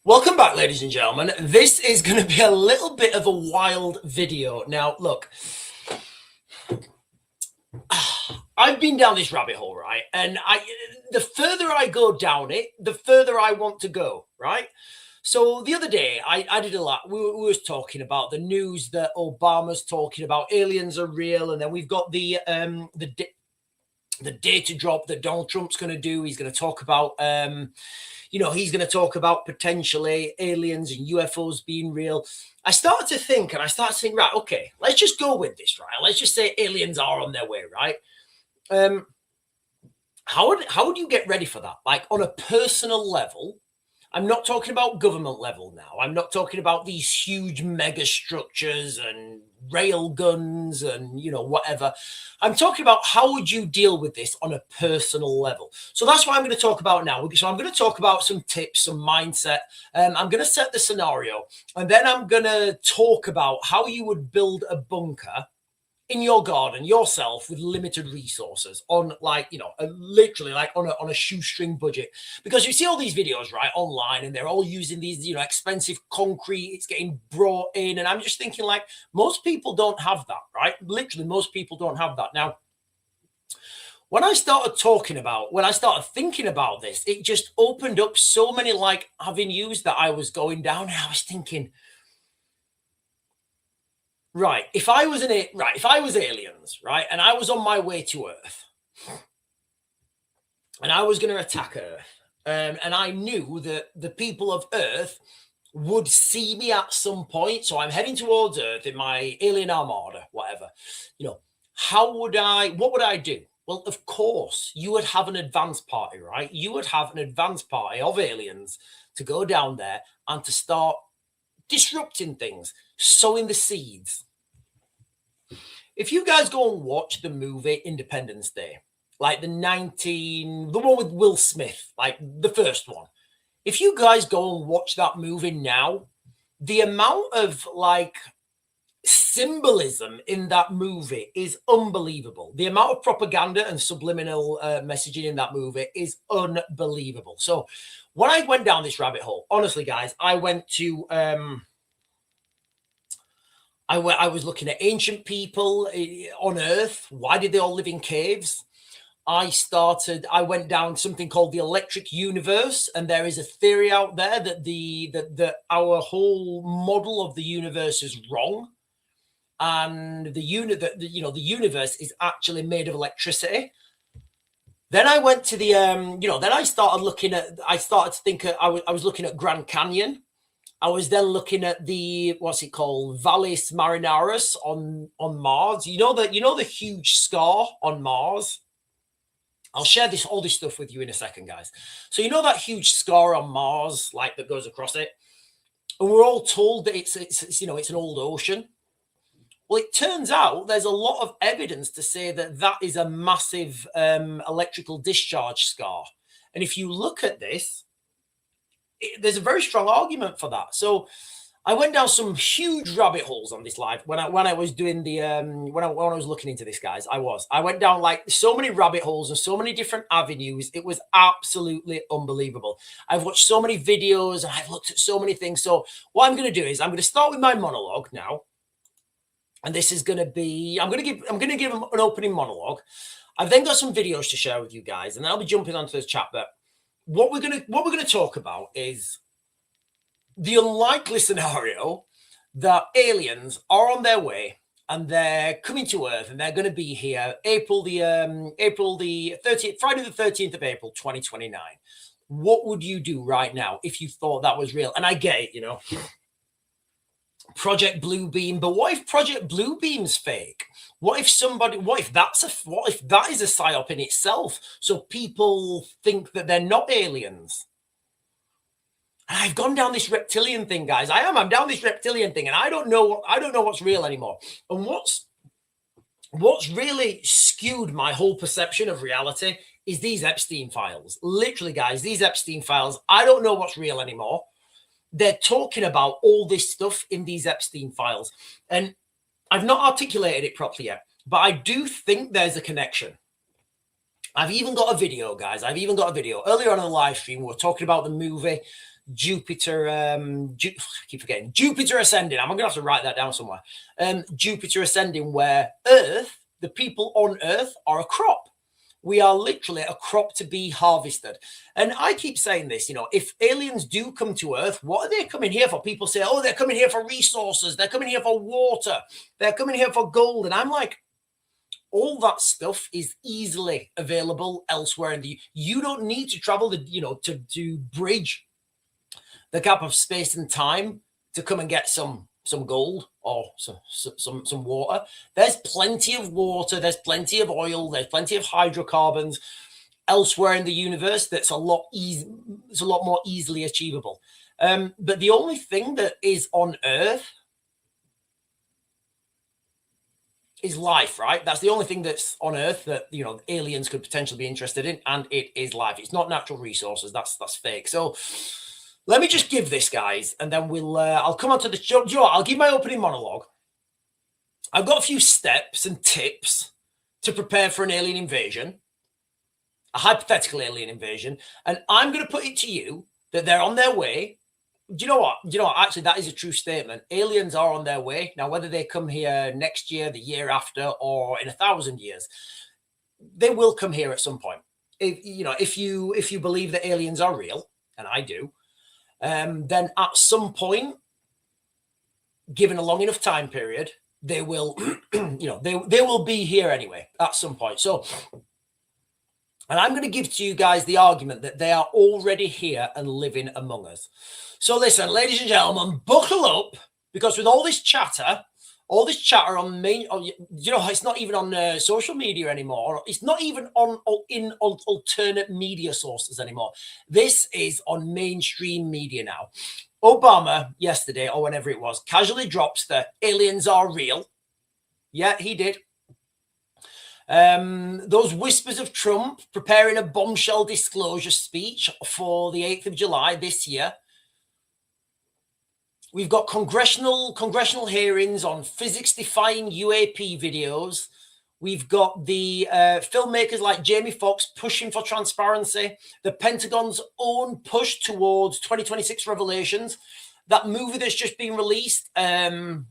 Welcome back, ladies and gentlemen. This is going to be a little bit of a wild video. Now, look, I've been down this rabbit hole, right? And the further I go down it, the further I want to go, right? So the other day, I did a lot. We was talking about the news that Obama's talking about aliens are real, and then we've got the data drop that Donald Trump's going to do. He's going to talk about he's going to talk about potentially aliens and UFOs being real. I started to think, right, okay, let's just go with this, right? Let's just say aliens are on their way, right? How would you get ready for that? Like on a personal level, I'm not talking about government level now. I'm not talking about these huge mega structures and rail guns and, whatever. I'm talking about how would you deal with this on a personal level? So that's what I'm going to talk about now. So I'm going to talk about some tips, some mindset. I'm going to set the scenario, and then I'm going to talk about how you would build a bunker in your garden yourself with limited resources on literally like on a shoestring budget, because you see all these videos right online and they're all using these expensive concrete, it's getting brought in, and I'm just thinking like most people don't have that, right? Literally most people don't have that. Now when I started thinking about this, it just opened up so many like avenues that I was going down, and I was thinking, right, if I was aliens, right, and I was on my way to Earth, and I was going to attack Earth, and I knew that the people of Earth would see me at some point, so I'm heading towards Earth in my alien armada, whatever. What would I do? Well, of course, you would have an advance party, right? You would have an advance party of aliens to go down there and to start disrupting things, sowing the seeds. If you guys go and watch the movie Independence Day, like the one with Will Smith, like the first one, if you guys go and watch that movie now, the amount of like symbolism in that movie is unbelievable. The amount of propaganda and subliminal messaging in that movie is unbelievable. So when I went down this rabbit hole, honestly, guys, I went to I was looking at ancient people on Earth. Why did they all live in caves? I went down something called the electric universe, and there is a theory out there that that our whole model of the universe is wrong, and the universe is actually made of electricity. Then I went to the then I started to think I was looking at Grand Canyon. I was then looking at the Valles Marineris on Mars. You know the huge scar on Mars. I'll share all this stuff with you in a second, guys. So you know that huge scar on Mars, like that goes across it, and we're all told that it's an old ocean. Well, it turns out there's a lot of evidence to say that is a massive electrical discharge scar, and if you look at this, there's a very strong argument for that. So I went down some huge rabbit holes on this live when I was doing the when I was looking into this, guys. I went down like so many rabbit holes and so many different avenues. It was absolutely unbelievable. I've watched so many videos and I've looked at so many things. So what I'm going to do is I'm going to start with my monologue now, and this is going to be I'm going to give an opening monologue. I've then got some videos to share with you guys, and then I'll be jumping onto this chat. But what we're going to talk about is the unlikely scenario that aliens are on their way and they're coming to Earth, and they're going to be here Friday the 13th of April, 2029. What would you do right now if you thought that was real? And I get it, Project Bluebeam, but what if Project Bluebeam's fake? What if that is a psyop in itself, so people think that they're not aliens? And I've gone down this reptilian thing, guys. I'm down this reptilian thing, and I don't know what's real anymore. And what's really skewed my whole perception of reality is these Epstein files. Literally, guys, these Epstein files, I don't know what's real anymore. They're talking about all this stuff in these Epstein files, and I've not articulated it properly yet, but I do think there's a connection. I've even got a video, guys. Earlier on in the live stream, we were talking about the movie Jupiter, I keep forgetting, Jupiter ascending. I'm going to have to write that down somewhere. Jupiter ascending, where Earth, the people on Earth are a crop. We are literally a crop to be harvested. And I keep saying this, you know, if aliens do come to Earth, what are they coming here for? People say, oh, they're coming here for resources. They're coming here for water. They're coming here for gold. And I'm like, all that stuff is easily available elsewhere in the. You don't need to travel the, you know, to bridge the gap of space and time to come and get some gold or some water. There's plenty of water. There's plenty of oil. There's plenty of hydrocarbons elsewhere in the universe. That's a lot It's a lot more easily achievable. But the only thing that is on Earth is life, right? That's the only thing that's on Earth that, you know, aliens could potentially be interested in, and it is life. It's not natural resources. That's fake. So let me just give this, guys, and then I'll come on to the show. You know what? I'll give my opening monologue. I've got a few steps and tips to prepare for an alien invasion, a hypothetical alien invasion, and I'm going to put it to you that they're on their way. Do you know what? Actually, that is a true statement. Aliens are on their way. Now, whether they come here next year, the year after, or in 1,000 years, they will come here at some point. If you believe that aliens are real, and I do, then at some point, given a long enough time period, they will, they will be here anyway at some point. So, and I'm going to give to you guys the argument that they are already here and living among us. So listen, ladies and gentlemen, buckle up, because with all this chatter on it's not even on social media anymore. It's not even in alternate media sources anymore. This is on mainstream media now. Obama yesterday, or whenever it was, casually drops the aliens are real. Yeah, he did. Those whispers of Trump preparing a bombshell disclosure speech for the 8th of July this year. We've got congressional hearings on physics-defying UAP videos. We've got the filmmakers like Jamie Foxx pushing for transparency. The Pentagon's own push towards 2026 revelations. That movie that's just been released. What's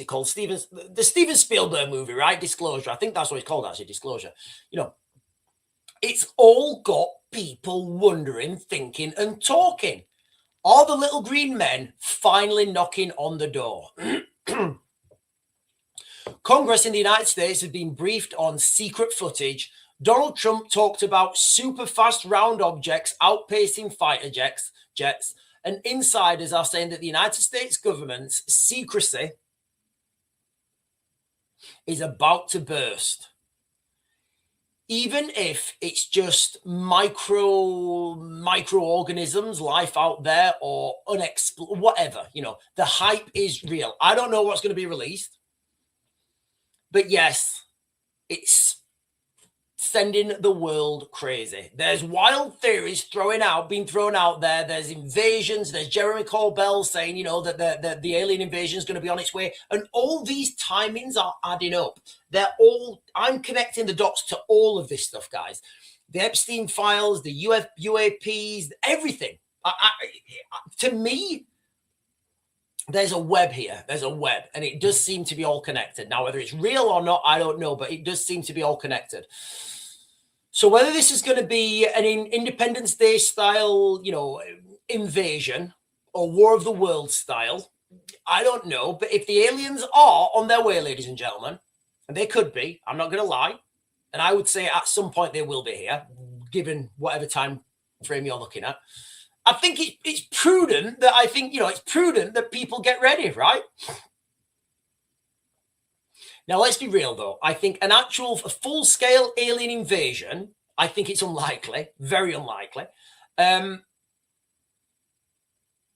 it called? The Steven Spielberg movie, right? Disclosure. I think that's what it's called, actually, Disclosure. You know, it's all got people wondering, thinking, and talking. Are the little green men finally knocking on the door? Congress in the United States has been briefed on secret footage. Donald Trump talked about super fast round objects outpacing fighter jets, and insiders are saying that the United States government's secrecy is about to burst. Even if it's just microorganisms, life out there, or whatever, the hype is real. I don't know what's going to be released, but yes, it's sending the world crazy. There's wild theories being thrown out there. There's invasions. There's Jeremy Corbell saying, that the alien invasion is going to be on its way. And all these timings are adding up. I'm connecting the dots to all of this stuff, guys. The Epstein files, the UAPs, everything. To me, there's a web here. There's a web, and it does seem to be all connected. Now, whether it's real or not, I don't know, but it does seem to be all connected. So whether this is going to be an Independence Day style, invasion, or War of the Worlds style, I don't know. But if the aliens are on their way, ladies and gentlemen, and they could be, I'm not going to lie, and I would say at some point they will be here, given whatever time frame you're looking at. I think it's prudent that it's prudent that people get ready, right? Now, let's be real, though. I think a full-scale alien invasion, I think it's unlikely, very unlikely. But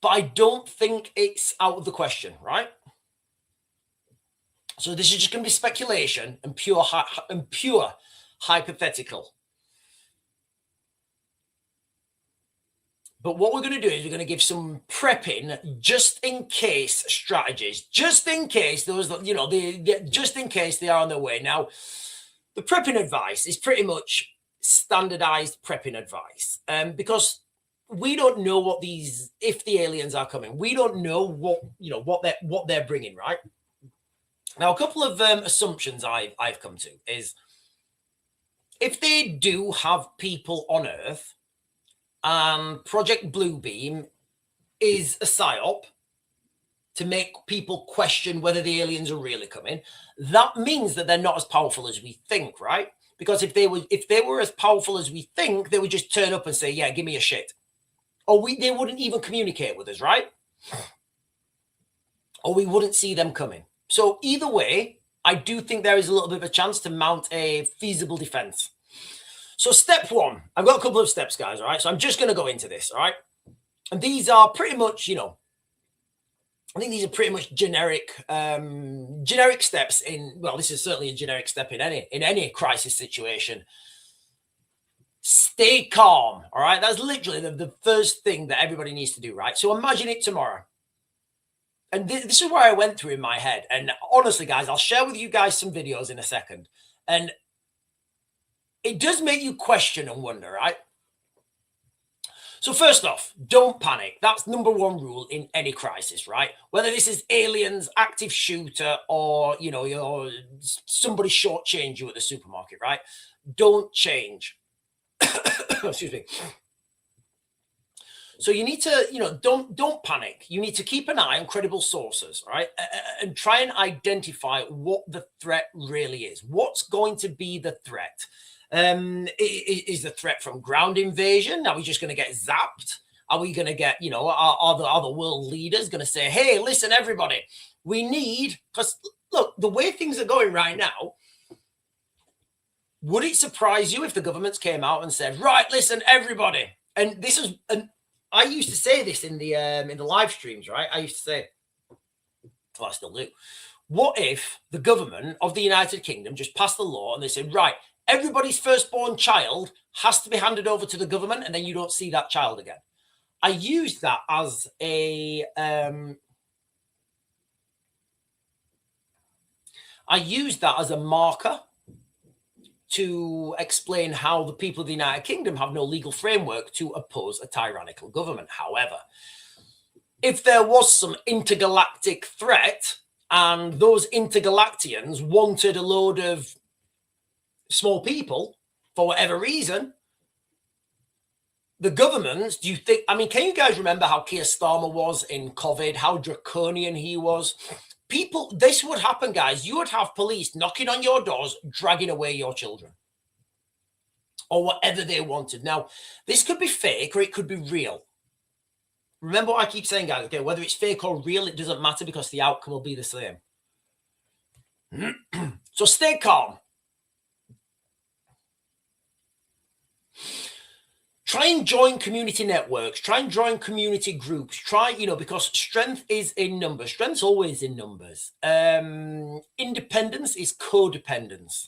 I don't think it's out of the question, right? So this is just going to be speculation and pure hypothetical. But what we're going to do is we're going to give some prepping just in case strategies, just in case just in case they are on their way. Now, the prepping advice is pretty much standardized prepping advice, because we don't know what if the aliens are coming. We don't know what they're bringing, right? Now, a couple of assumptions I've come to is if they do have people on Earth and Project Bluebeam is a psyop to make people question whether the aliens are really coming, that means that they're not as powerful as we think, right? Because if they were as powerful as we think, they would just turn up and say, yeah, give me a shit. Or they wouldn't even communicate with us, right? Or we wouldn't see them coming. So either way, I do think there is a little bit of a chance to mount a feasible defense. So step one, I've got a couple of steps, guys, all right? So I'm just going to go into this, all right? And these are pretty much, I think these are pretty much generic steps in, well, this is certainly a generic step in any crisis situation. Stay calm, all right? That's literally the first thing that everybody needs to do, right? So imagine it tomorrow. And this is what I went through in my head. And honestly, guys, I'll share with you guys some videos in a second. And it does make you question and wonder, right? So first off, don't panic. That's number one rule in any crisis, right? Whether this is aliens, active shooter, or, somebody shortchange you at the supermarket, right? Don't change. Excuse me. So you need to, don't panic. You need to keep an eye on credible sources, right? And try and identify what the threat really is. What's going to be the threat? Is the threat from ground invasion? Are we just going to get zapped? Are we going to get, are the world leaders going to say, hey, listen, everybody, we need, because look, the way things are going right now, would it surprise you if the governments came out and said, right, listen, everybody, and this is, and I used to say this in the live streams, right? I used to say, well, I still do. What if the government of the United Kingdom just passed the law and they said, right, everybody's firstborn child has to be handed over to the government, and then you don't see that child again? I used that as a marker to explain how the people of the United Kingdom have no legal framework to oppose a tyrannical government. However, if there was some intergalactic threat and those intergalactians wanted a load of small people for whatever reason, the governments, do you think, can you guys remember how Keir Starmer was in COVID, how draconian he was? People, this would happen, guys. You would have police knocking on your doors, dragging away your children or whatever they wanted. Now, this could be fake or it could be real. Remember what I keep saying, guys, okay, whether it's fake or real, it doesn't matter because the outcome will be the same. So stay calm. Try and join community networks. Try and join community groups. Try, because strength is in numbers. Strength's always in numbers. Independence is codependence.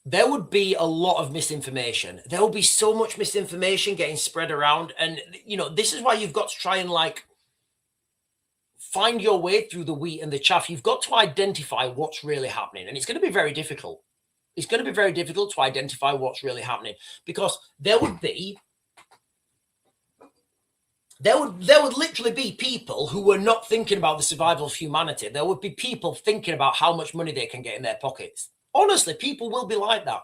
There would be a lot of misinformation. There will be so much misinformation getting spread around. And, this is why you've got to try and find your way through the wheat and the chaff. You've got to identify what's really happening. And it's going to be very difficult. It's going to be very difficult to identify what's really happening because there would literally be people who were not thinking about the survival of humanity. There would be people thinking about how much money they can get in their pockets. Honestly, people will be like that.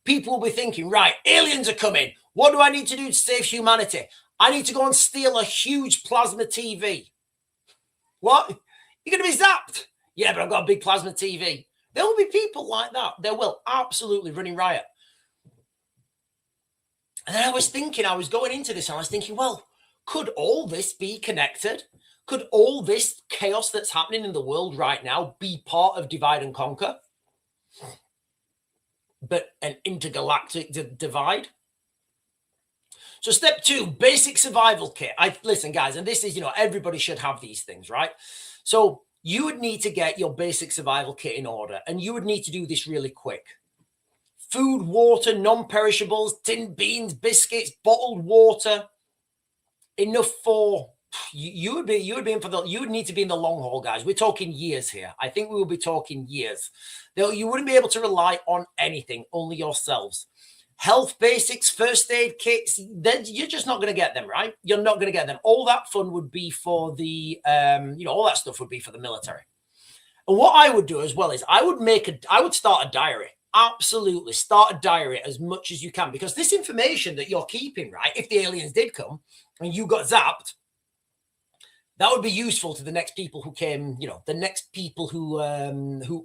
People will be thinking, right, aliens are coming. What do I need to do to save humanity? I need to go and steal a huge plasma TV. What? You're going to be zapped? Yeah, but I've got a big plasma TV. There will be people like that. There will, absolutely, running riot. And then I was going into this and I was thinking, well, could all this be connected? Could all this chaos that's happening in the world right now be part of divide and conquer? But an intergalactic divide? So step 2, basic survival kit. Listen, guys, and this is, everybody should have these things, right? So you would need to get your basic survival kit in order, and you would need to do this really quick. Food, water, non-perishables, tinned beans, biscuits, bottled water, enough for you would be in you would need to be in the long haul, guys. We're talking years here. I think we will be talking years. You wouldn't be able to rely on anything, only yourselves. Health basics, first aid kits, then you're just not going to get them, right? You're not going to get them. All that fun would be for the, all that stuff would be for the military. And what I would do as well is I would start a diary. Absolutely. Start a diary as much as you can, because this information that you're keeping, right, if the aliens did come and you got zapped, that would be useful to the next people who came, the next people who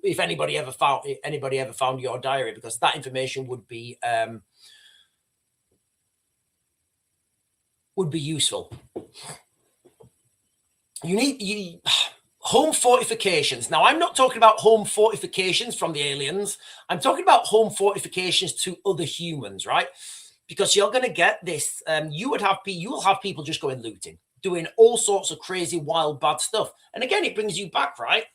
if anybody ever found your diary, because that information would be useful. You need home fortifications. Now, I'm not talking about home fortifications from the aliens. I'm talking about home fortifications to other humans, right? Because you're going to get this. You will have people just going looting, doing all sorts of crazy, wild, bad stuff. And again, it brings you back, right?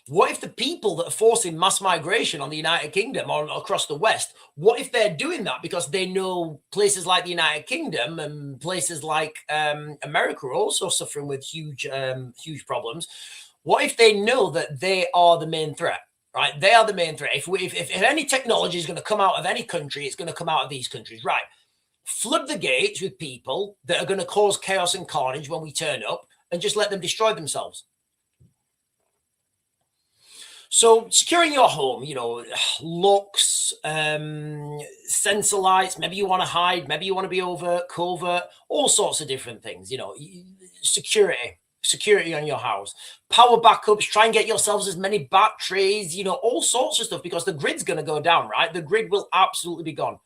What if the people that are forcing mass migration on the United Kingdom or across the West, what if they're doing that because they know places like the United Kingdom and places like America are also suffering with huge problems? What if they know that they are the main threat, right? They are the main threat. If any technology is going to come out of any country, it's going to come out of these countries, right? Flood the gates with people that are going to cause chaos and carnage when we turn up, and just let them destroy themselves. So securing your home, locks, sensor lights, maybe you want to hide, maybe you want to be covert, all sorts of different things, security on your house, power backups, try and get yourselves as many batteries, all sorts of stuff, because the grid's going to go down, right? The grid will absolutely be gone.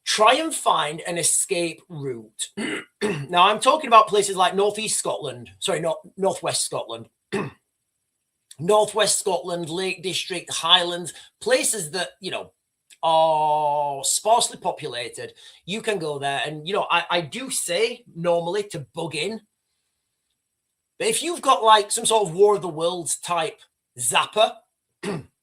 Try and find an escape route. Now, I'm talking about places like Northwest Scotland, Northwest Scotland, Lake District, Highlands, places that, are sparsely populated. You can go there. And, I do say normally to bug in. But if you've got like some sort of War of the Worlds type zapper,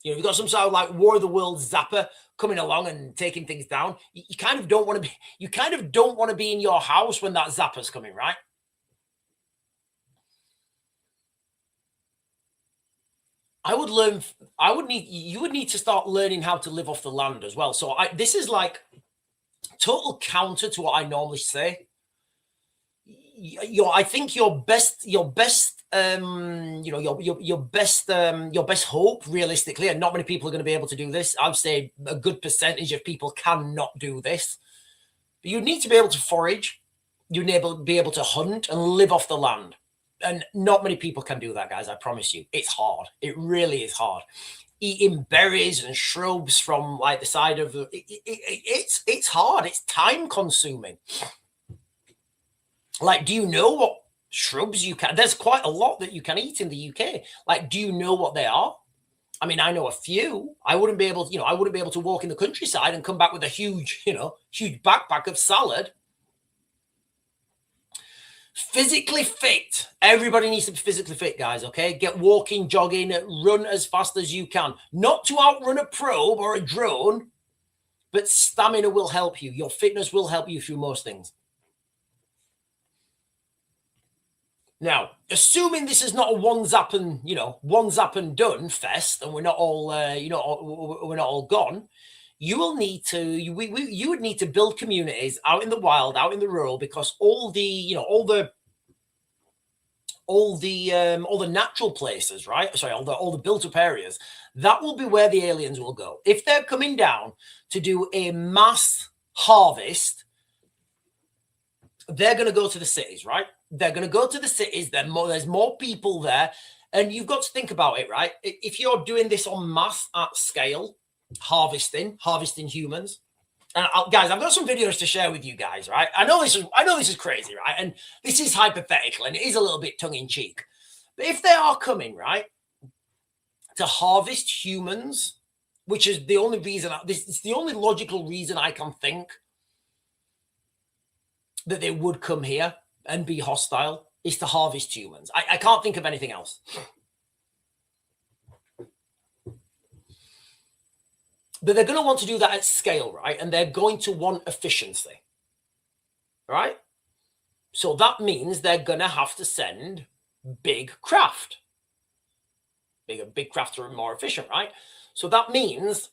you've got some sort of like War of the Worlds zapper coming along and taking things down, you kind of don't want to be in your house when that zapper's coming, right? You would need to start learning how to live off the land as well. So this is like total counter to what I normally say. I think your best hope realistically, and not many people are going to be able to do this. I'd say a good percentage of people cannot do this. But you need to be able to forage. You need to be able to hunt and live off the land. And not many people can do that, guys. I promise you. It's hard. It really is hard. Eating berries and shrubs from like the side of it's hard. It's time consuming. Like, do you know what shrubs you can? There's quite a lot that you can eat in the UK. Like, do you know what they are? I mean, I know a few. I wouldn't be able to walk in the countryside and come back with a huge backpack of salad. Physically fit. Everybody needs to be physically fit, guys, okay? Get walking, jogging, run as fast as you can. Not to outrun a probe or a drone, but stamina will help you. Your fitness will help you through most things. Now, assuming this is not a one zap and done fest, and we're not all we're not all gone, you will need to you would need to build communities out in the wild, out in the rural, because all the natural places, right? Sorry, all the built up areas, that will be where the aliens will go. If they're coming down to do a mass harvest, they're going to go to the cities, right? They're going to go to the cities. There's more people there. And you've got to think about it, right? If you're doing this on mass at scale, harvesting humans. And guys, I've got some videos to share with you guys, right? I know this is crazy, right? And this is hypothetical and it is a little bit tongue in cheek. But if they are coming, right, to harvest humans, which is the only reason, it's the only logical reason I can think that they would come here and be hostile, is to harvest humans. I can't think of anything else. But they're going to want to do that at scale, right? And they're going to want efficiency, right? So that means they're going to have to send big craft. Big craft are more efficient, right? So that means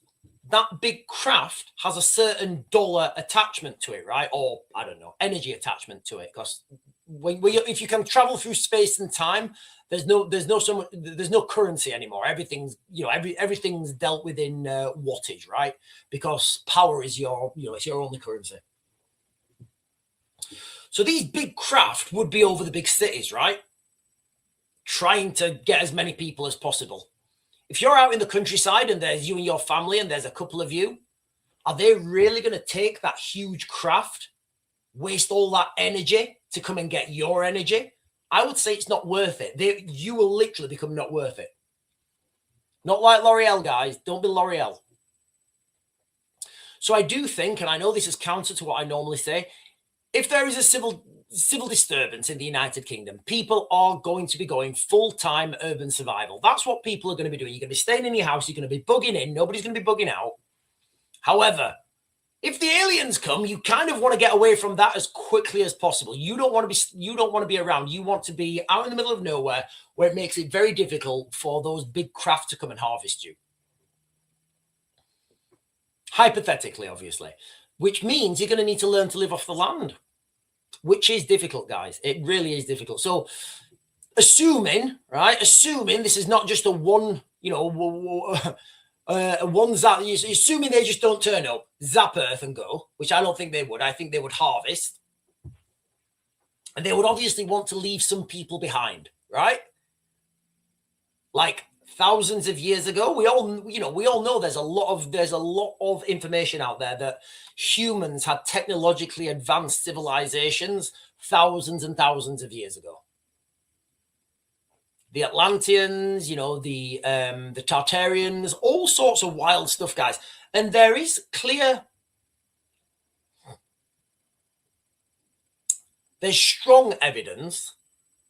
that big craft has a certain dollar attachment to it, right? Or I don't know, energy attachment to it. Because if you can travel through space and time, there's no currency anymore. Everything's everything's dealt within wattage, right? Because power is it's your only currency. So these big craft would be over the big cities, right? Trying to get as many people as possible. If you're out in the countryside and there's you and your family and there's a couple of you, are they really going to take that huge craft, waste all that energy to come and get your energy? I would say it's not worth it. You will literally become not worth it. Not like L'Oreal, guys. Don't be L'Oreal. So I do think, and I know this is counter to what I normally say, if there is a civil disturbance in the United Kingdom, people are going to be going full-time urban survival. That's what people are going to be doing. You're going to be staying in your house. You're going to be bugging in. Nobody's going to be bugging out. However, if the aliens come, you kind of want to get away from that as quickly as possible. You don't want to be around. You want to be out in the middle of nowhere where it makes it very difficult for those big craft to come and harvest you. Hypothetically, obviously, which means you're going to need to learn to live off the land, which is difficult, guys. It really is difficult. So assuming this is not just a one, one zap, assuming they just don't turn up, zap Earth and go, which I don't think they would. I think they would harvest. And they would obviously want to leave some people behind, right? Like thousands of years ago, we all know there's a lot of information out there that humans had technologically advanced civilizations thousands and thousands of years ago. The Atlanteans, the Tartarians, all sorts of wild stuff, guys. And there's strong evidence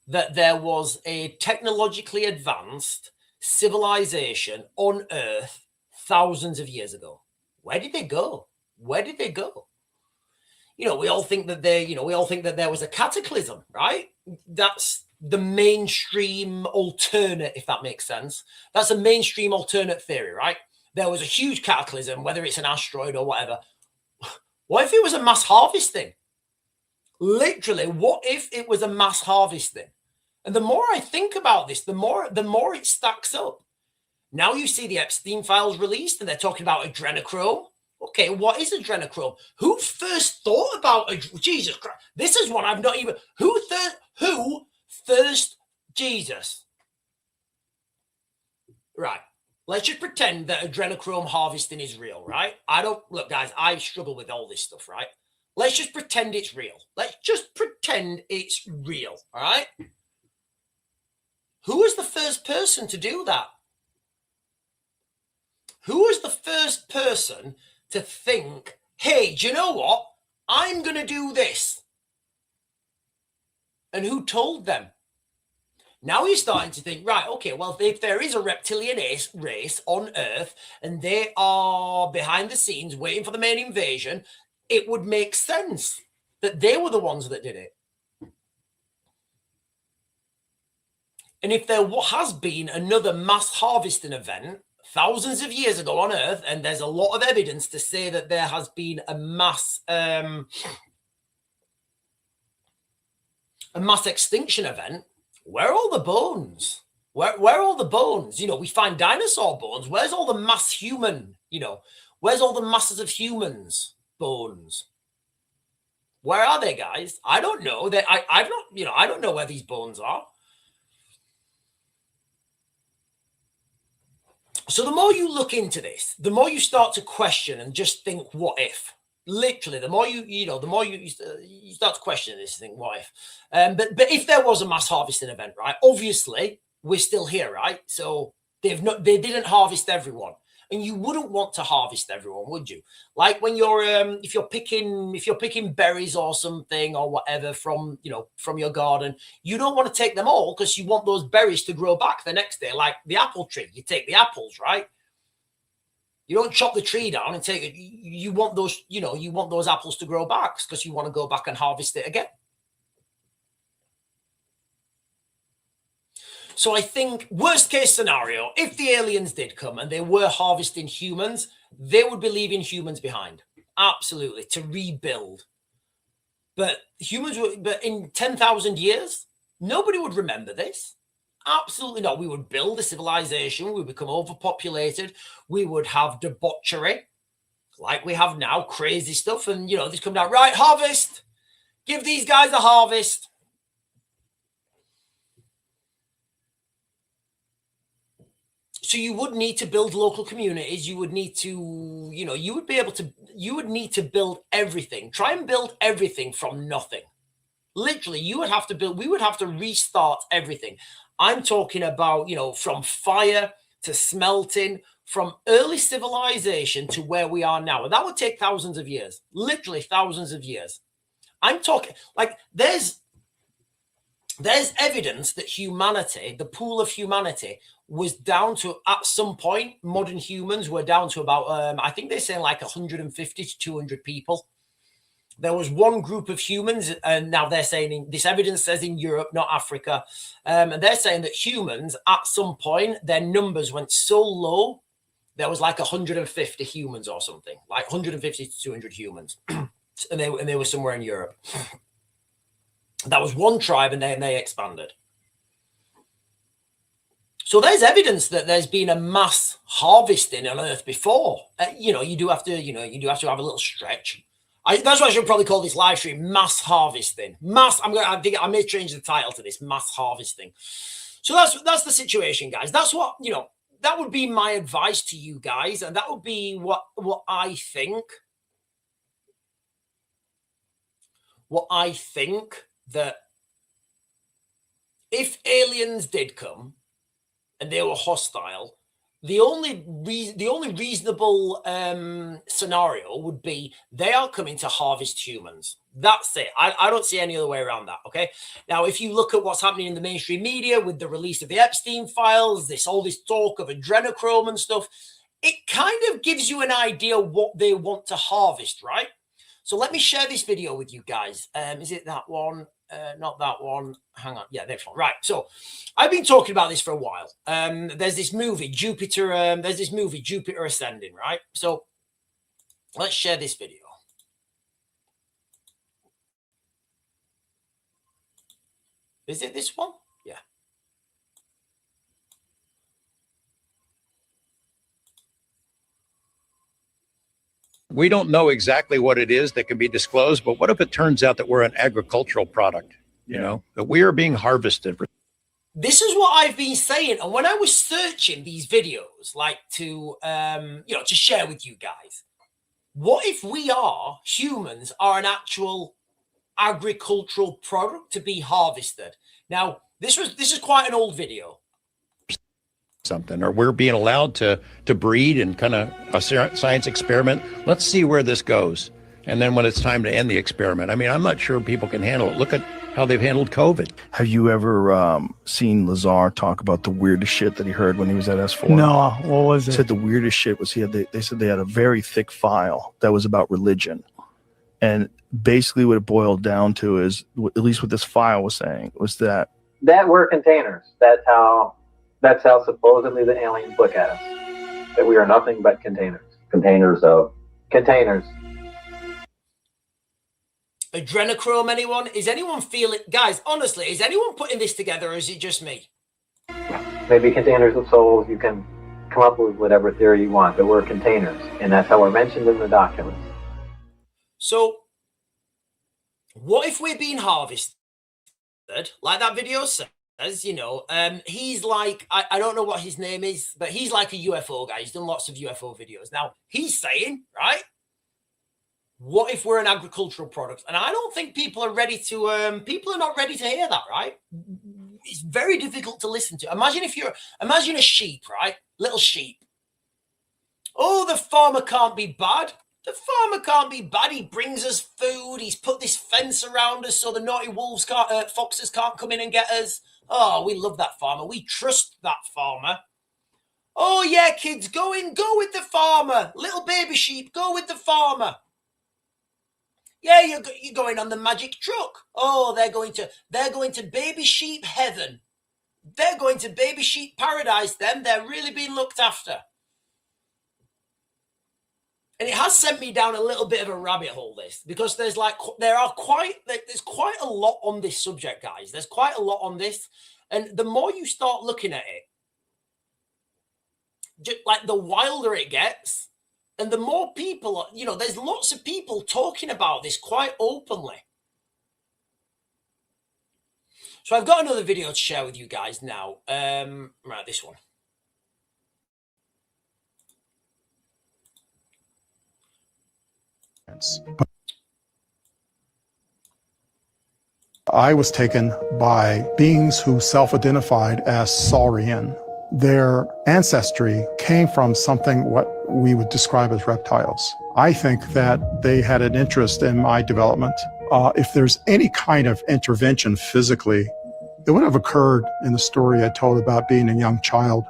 that there was a technologically advanced civilization on Earth thousands of years ago. Where did they go? We all think that there was a cataclysm, right? That's the mainstream alternate, if that makes sense. That's a mainstream alternate theory, right? There was a huge cataclysm, whether it's an asteroid or whatever. What if it was a mass harvesting? Literally, what if it was a mass harvesting? And the more I think about this, the more it stacks up. Now you see the Epstein files released and they're talking about adrenochrome. Okay, what is adrenochrome? Who first thought about Jesus Christ? This is one I've not even... Who first... Jesus. Right. Let's just pretend that adrenochrome harvesting is real, right? Look, guys, I struggle with all this stuff, right? Let's just pretend it's real. Let's just pretend it's real, all right? Who was the first person to do that? Who was the first person to think, hey, do you know what? I'm going to do this. And who told them? Now you're starting to think, right, okay, well, if there is a reptilian race on Earth and they are behind the scenes waiting for the main invasion, it would make sense that they were the ones that did it. And if there has been another mass harvesting event thousands of years ago on Earth, and there's a lot of evidence to say that there has been a mass extinction event, where are all the bones? Where are all the bones? We find dinosaur bones. Where's all the mass human? Where's all the masses of humans bones? Where are they, guys? I don't know. I don't know where these bones are. So the more you look into this, the more you start to question and just think, what if? Literally, the more you start to question this, think, what if? But if there was a mass harvesting event, right? Obviously, we're still here, right? So they didn't harvest everyone, and you wouldn't want to harvest everyone, would you? Like when you're if you're picking berries or something or whatever from your garden, you don't want to take them all because you want those berries to grow back the next day, like the apple tree. You take the apples, right? You don't chop the tree down and take it. You want those, you want those apples to grow back because you want to go back and harvest it again. So I think worst case scenario, if the aliens did come and they were harvesting humans, they would be leaving humans behind. Absolutely, to rebuild. But but in 10,000 years, nobody would remember this. Absolutely not. We would build a civilization. We would become overpopulated. We would have debauchery like we have now, crazy stuff. And, this come down, right, harvest. Give these guys a harvest. So you would need to build local communities. You would need to, you would need to build everything. Try and build everything from nothing. Literally, we would have to restart everything. I'm talking about, from fire to smelting, from early civilization to where we are now. And that would take thousands of years, literally thousands of years. I'm talking like there's evidence that humanity, the pool of humanity, was down to, at some point, modern humans were down to about, I think they're saying like 150 to 200 people. There was one group of humans, and now they're saying, this evidence says in Europe, not Africa, and they're saying that humans, at some point, their numbers went so low, there was like 150 humans or something, like 150 to 200 humans, and they were somewhere in Europe. That was one tribe, and they expanded. So there's evidence that there's been a mass harvesting on Earth before. You do have to have a little stretch. That's why I should probably call this live stream mass harvesting. I may change the title to this, mass harvesting. So that's the situation, guys. That's what, that would be my advice to you guys. And that would be what I think. What I think that if aliens did come and they were hostile, the only reasonable scenario would be they are coming to harvest humans. That's it. I don't see any other way around that. Okay. Now, if you look at what's happening in the mainstream media with the release of the Epstein files, all this talk of adrenochrome and stuff, it kind of gives you an idea what they want to harvest, right? So let me share this video with you guys. Is it that one? Not that one. Hang on. Yeah, this one. Right. So I've been talking about this for a while. There's this movie, Jupiter. Jupiter Ascending, right? So let's share this video. Is it this one? Yeah. We don't know exactly what it is that can be disclosed, but what if it turns out that we're an agricultural product, that we are being harvested? This is what I've been saying. And when I was searching these videos, like to share with you guys, what if humans are an actual agricultural product to be harvested? Now, this is quite an old video. Something, or we're being allowed to breed and kind of a science experiment. Let's see where this goes. And then when it's time to end the experiment, I mean, I'm not sure people can handle it. Look at how they've handled COVID. Have you ever seen Lazar talk about the weirdest shit that he heard when he was at S4? No, what was it? He said the weirdest shit was they said they had a very thick file that was about religion. And basically what it boiled down to is, at least what this file was saying, was that we're containers. That's how supposedly the aliens look at us. That we are nothing but containers. Containers. Adrenochrome, anyone? Is anyone feeling, guys, honestly, is anyone putting this together, or is it just me? Maybe containers of souls. You can come up with whatever theory you want, but we're containers. And that's how we're mentioned in the documents. So, what if we're being harvested, like that video says? He's like, I don't know what his name is, but he's like a UFO guy. He's done lots of UFO videos. Now, he's saying, right, what if we're an agricultural product? And I don't think people are ready to, people are not ready to hear that, right? It's very difficult to listen to. Imagine a sheep, right? Little sheep. Oh, the farmer can't be bad. The farmer can't be bad. He brings us food. He's put this fence around us so the naughty foxes can't come in and get us. Oh, we love that farmer. We trust that farmer. Oh, yeah, kids, go with the farmer. Little baby sheep, go with the farmer. Yeah, you're going on the magic truck. Oh, they're going to baby sheep heaven. They're going to baby sheep paradise then. They're really being looked after. And it has sent me down a little bit of a rabbit hole, this, because there's quite a lot on this subject, guys. There's quite a lot on this. And the more you start looking at it, just like the wilder it gets, and the more people, you know, there's lots of people talking about this quite openly. So I've got another video to share with you guys now. Right, this one. I was taken by beings who self-identified as Saurian. Their ancestry came from something what we would describe as reptiles. I think that they had an interest in my development. If there's any kind of intervention physically, it would have occurred in the story I told about being a young child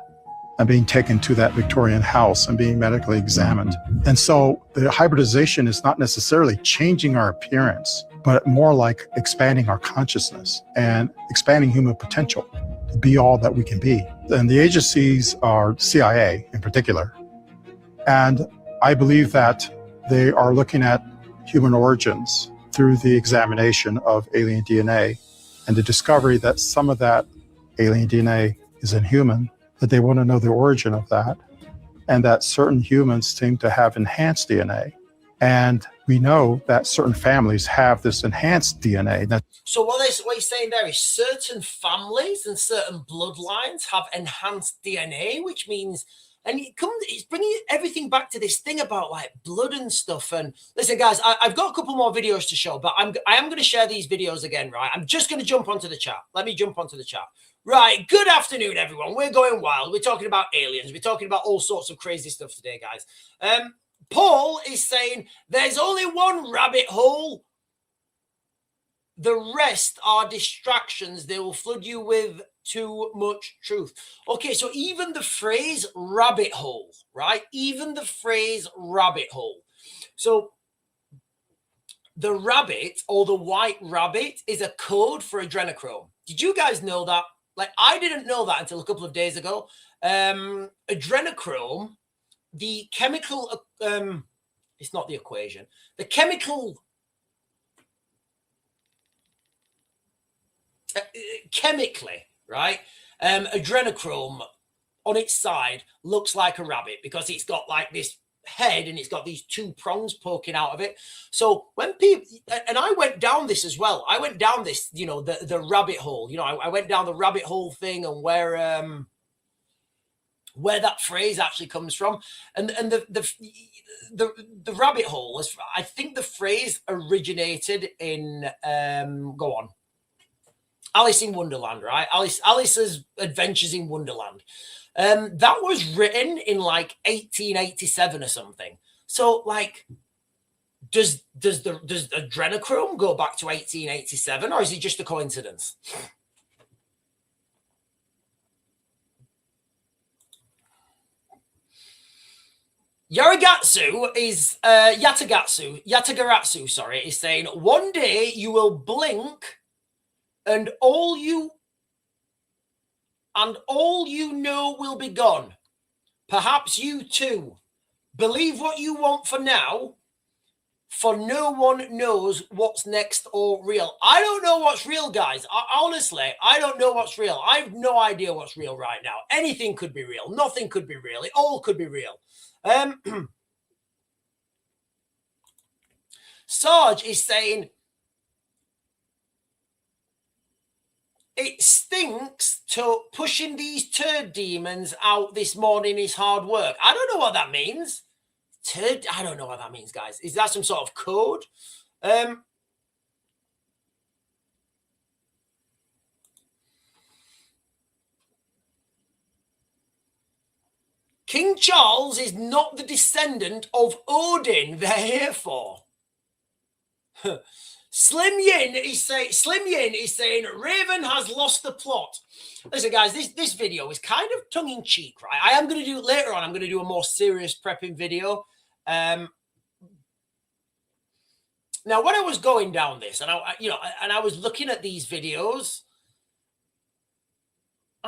and being taken to that Victorian house and being medically examined. And so the hybridization is not necessarily changing our appearance, but more like expanding our consciousness and expanding human potential to be all that we can be. And the agencies are CIA in particular. And I believe that they are looking at human origins through the examination of alien DNA and the discovery that some of that alien DNA is inhuman, that they want to know the origin of that, and that certain humans seem to have enhanced DNA. And we know that certain families have this enhanced DNA. So what he's saying there is certain families and certain bloodlines have enhanced DNA, which means, and it's bringing everything back to this thing about like blood and stuff. And listen, guys, I've got a couple more videos to show, but I am going to share these videos again, right? I'm just going to jump onto the chat. Let me jump onto the chat. Right. Good afternoon, everyone. We're going wild. We're talking about aliens. We're talking about all sorts of crazy stuff today, guys. Paul is saying there's only one rabbit hole. The rest are distractions. They will flood you with too much truth. Okay, so even the phrase rabbit hole, right? Even the phrase rabbit hole. So the rabbit or the white rabbit is a code for adrenochrome. Did you guys know that? Like, I didn't know that until a couple of days ago. Adrenochrome, the chemical, it's not the equation, the chemical, chemically, right? Adrenochrome on its side looks like a rabbit because it's got like this head and it's got these two prongs poking out of it. So when people, and I went down this as well, I went down this, you know, the rabbit hole, you know, I went down the rabbit hole thing and where that phrase actually comes from. And the rabbit hole is, I think the phrase originated in go on, Alice in Wonderland, right? Alice's Adventures in Wonderland. That was written in like 1887 or something. So like, does adrenochrome go back to 1887 or is it just a coincidence? Yatagaratsu is saying one day you will blink and all you know will be gone. Perhaps you too. Believe what you want for now, for no one knows what's next or real. I don't know what's real, guys. Honestly, I don't know what's real. I have no idea what's real right now. Anything could be real. Nothing could be real. It all could be real. Sarge is saying, it stinks to pushing these turd demons out this morning is hard work. I don't know what that means. Turd, I don't know what that means, guys. Is that some sort of code? King Charles is not the descendant of Odin they're here for. Slim Yin is saying Raven has lost the plot. Listen, guys, this video is kind of tongue-in-cheek, right? I am going to do later on. I'm going to do a more serious prepping video. Now, when I was going down this, and I was looking at these videos,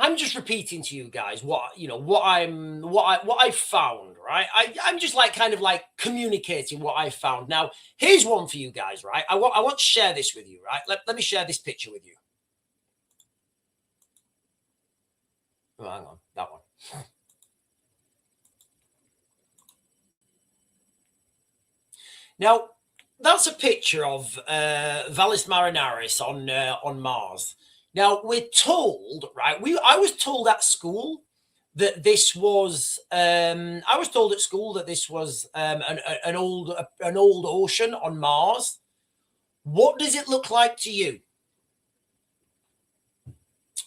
I'm just repeating to you guys what I found, right? I'm just like kind of like communicating what I found. Now, here's one for you guys, right? I want to share this with you, right? Let me share this picture with you. Oh, hang on, that one. Now, that's a picture of Valles Marineris on Mars. Now, we're told, right? I was told at school that this was. I was told at school that this was an old ocean on Mars. What does it look like to you?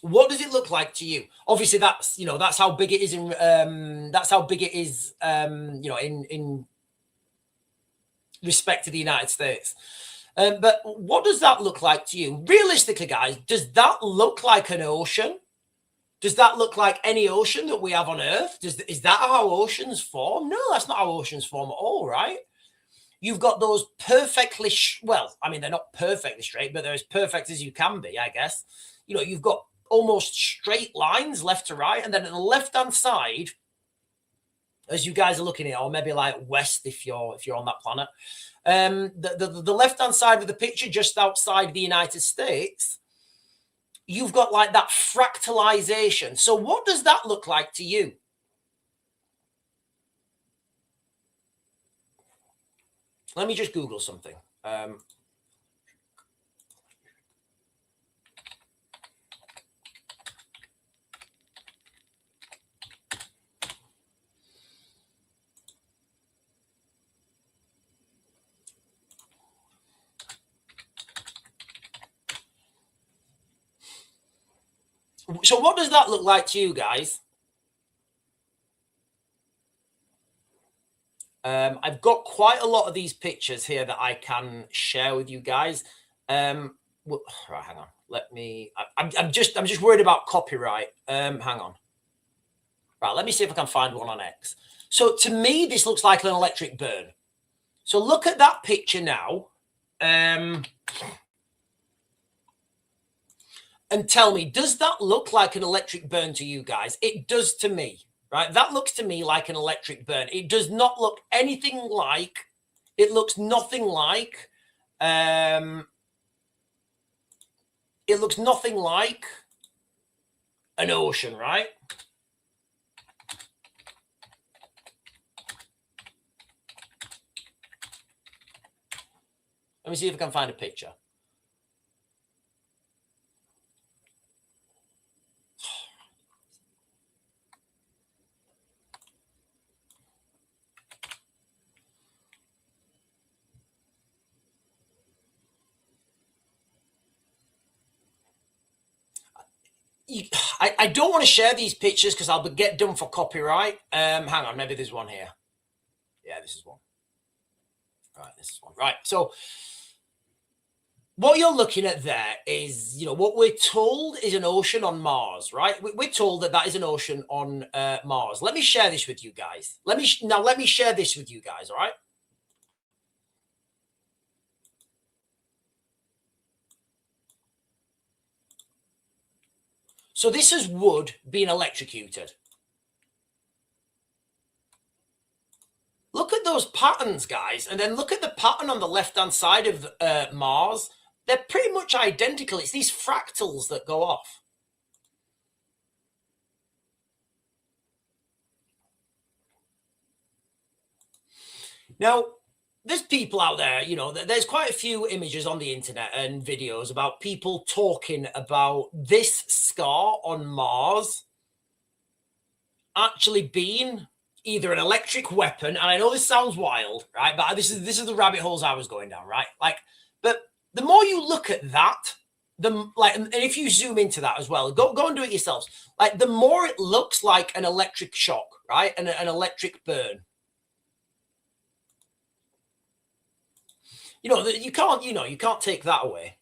What does it look like to you? Obviously, that's that's how big it is in in respect to the United States. But what does that look like to you? Realistically, guys, does that look like an ocean? Does that look like any ocean that we have on Earth? Is that how oceans form? No, that's not how oceans form at all, right? You've got those perfectly, well, I mean, they're not perfectly straight, but they're as perfect as you can be, I guess. You've got almost straight lines left to right. And then at the left-hand side, as you guys are looking at, or maybe like west if you're on that planet, the left-hand side of the picture, just outside the United States, you've got like that fractalization. So what does that look like to you? Let me just Google something. So what does that look like to you guys? I've got quite a lot of these pictures here that I can share with you guys. Right, hang on. Let me. I'm just worried about copyright. Hang on. Right, let me see if I can find one on X. So to me, this looks like an electric burn. So look at that picture now. And tell me, does that look like an electric burn to you guys? It does to me, right? That looks to me like an electric burn. It does not look anything like, it looks nothing like, it looks nothing like an ocean, right? Let me see if I can find a picture. I don't want to share these pictures because I'll get done for copyright. Hang on, maybe there's one here. Yeah, this is one. Right, this is one. Right, so what you're looking at there is, what we're told is an ocean on Mars, right? We're told that is an ocean on Mars. Let me share this with you guys. Let me share this with you guys, all right? So this is wood being electrocuted. Look at those patterns, guys, and then look at the pattern on the left-hand side of Mars. They're pretty much identical. It's these fractals that go off. Now, there's people out there, there's quite a few images on the internet and videos about people talking about this scar on Mars actually being either an electric weapon, and I know this sounds wild, right? But this is the rabbit holes I was going down, right? But the more you look at that, and if you zoom into that as well, go and do it yourselves. Like, the more it looks like an electric shock, right? And an electric burn. You can't take that away.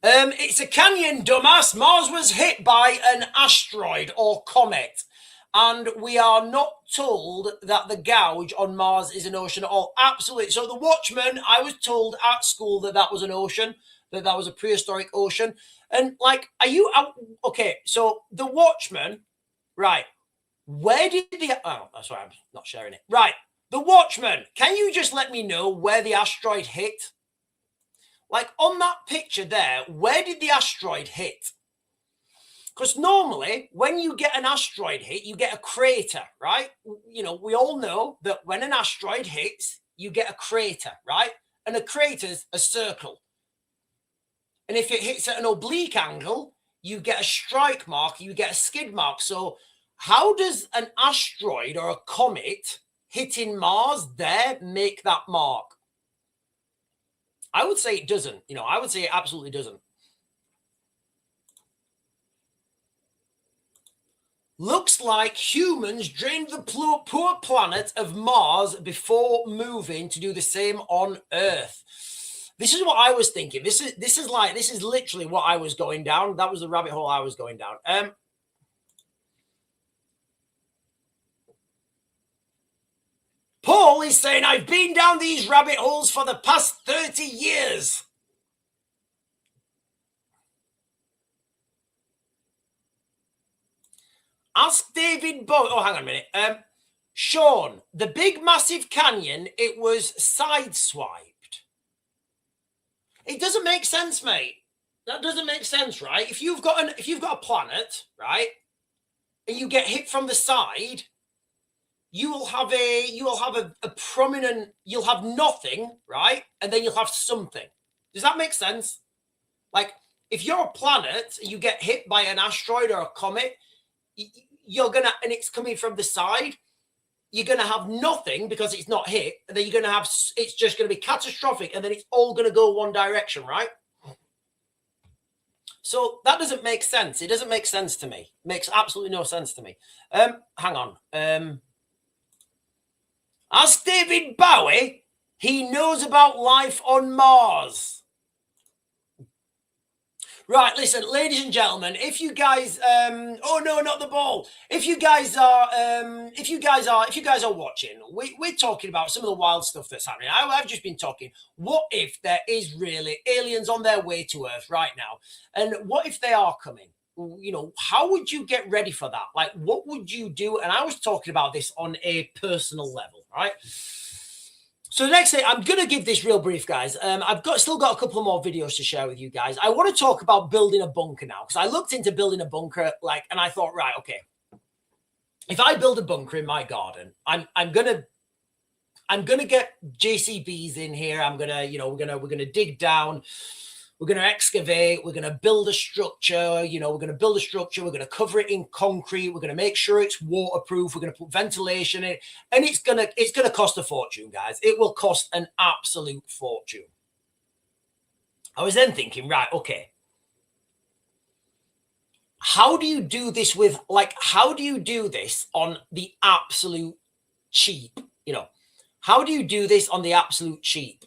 It's a canyon, dumbass. Mars was hit by an asteroid or comet, and we are not told that the gouge on Mars is an ocean at all. Absolutely. So the Watchman, I was told at school that was an ocean. that that was a prehistoric ocean. And like, are you out? Okay, so the Watchmen, right? Where did the? Oh, sorry, I'm not sharing it. Right, the Watchmen. Can you just let me know where the asteroid hit? Like on that picture there, where did the asteroid hit? Because normally, when you get an asteroid hit, you get a crater, right? You know, we all know that when an asteroid hits, you get a crater, right? And a crater's a circle. And if it hits at an oblique angle, you get a strike mark, you get a skid mark. So how does an asteroid or a comet hitting Mars there make that mark? I would say it doesn't. You know, I would say it absolutely doesn't. Looks like humans drained the poor planet of Mars before moving to do the same on Earth. This is what I was thinking. This is literally what I was going down. That was the rabbit hole I was going down. Paul is saying, I've been down these rabbit holes for the past 30 years. Ask David Bowie. Oh, hang on a minute. Sean, the big massive canyon, it was sideswiped. It doesn't make sense, mate. That doesn't make sense, right? If you've got a planet, right, and you get hit from the side, you'll have nothing, right? And then you'll have something. Does that make sense? Like if you're a planet, you get hit by an asteroid or a comet, and it's coming from the side, you're gonna have nothing because it's not hit, and then it's just gonna be catastrophic, and then it's all gonna go one direction, right? So that doesn't make sense. It doesn't make sense to me. It makes absolutely no sense to me. Hang on. Ask David Bowie. He knows about life on Mars. Right, listen, ladies and gentlemen, if you guys, oh no, not the ball. If you guys are watching, we're talking about some of the wild stuff that's happening. I've just been talking. What if there is really aliens on their way to Earth right now? And what if they are coming? You know, how would you get ready for that? Like, what would you do? And I was talking about this on a personal level, right? So the next thing, I'm going to give this real brief, guys. I've still got a couple more videos to share with you guys. I want to talk about building a bunker now, because I looked into building a bunker, and I thought, right, okay, if I build a bunker in my garden, I'm gonna get JCBs in here. We're gonna dig down. We're going to excavate. We're going to build a structure. We're going to build a structure. We're going to cover it in concrete. We're going to make sure it's waterproof. We're going to put ventilation in it. And it's going to cost a fortune, guys. It will cost an absolute fortune. I was then thinking, right, okay. How do you do this how do you do this on the absolute cheap? How do you do this on the absolute cheap?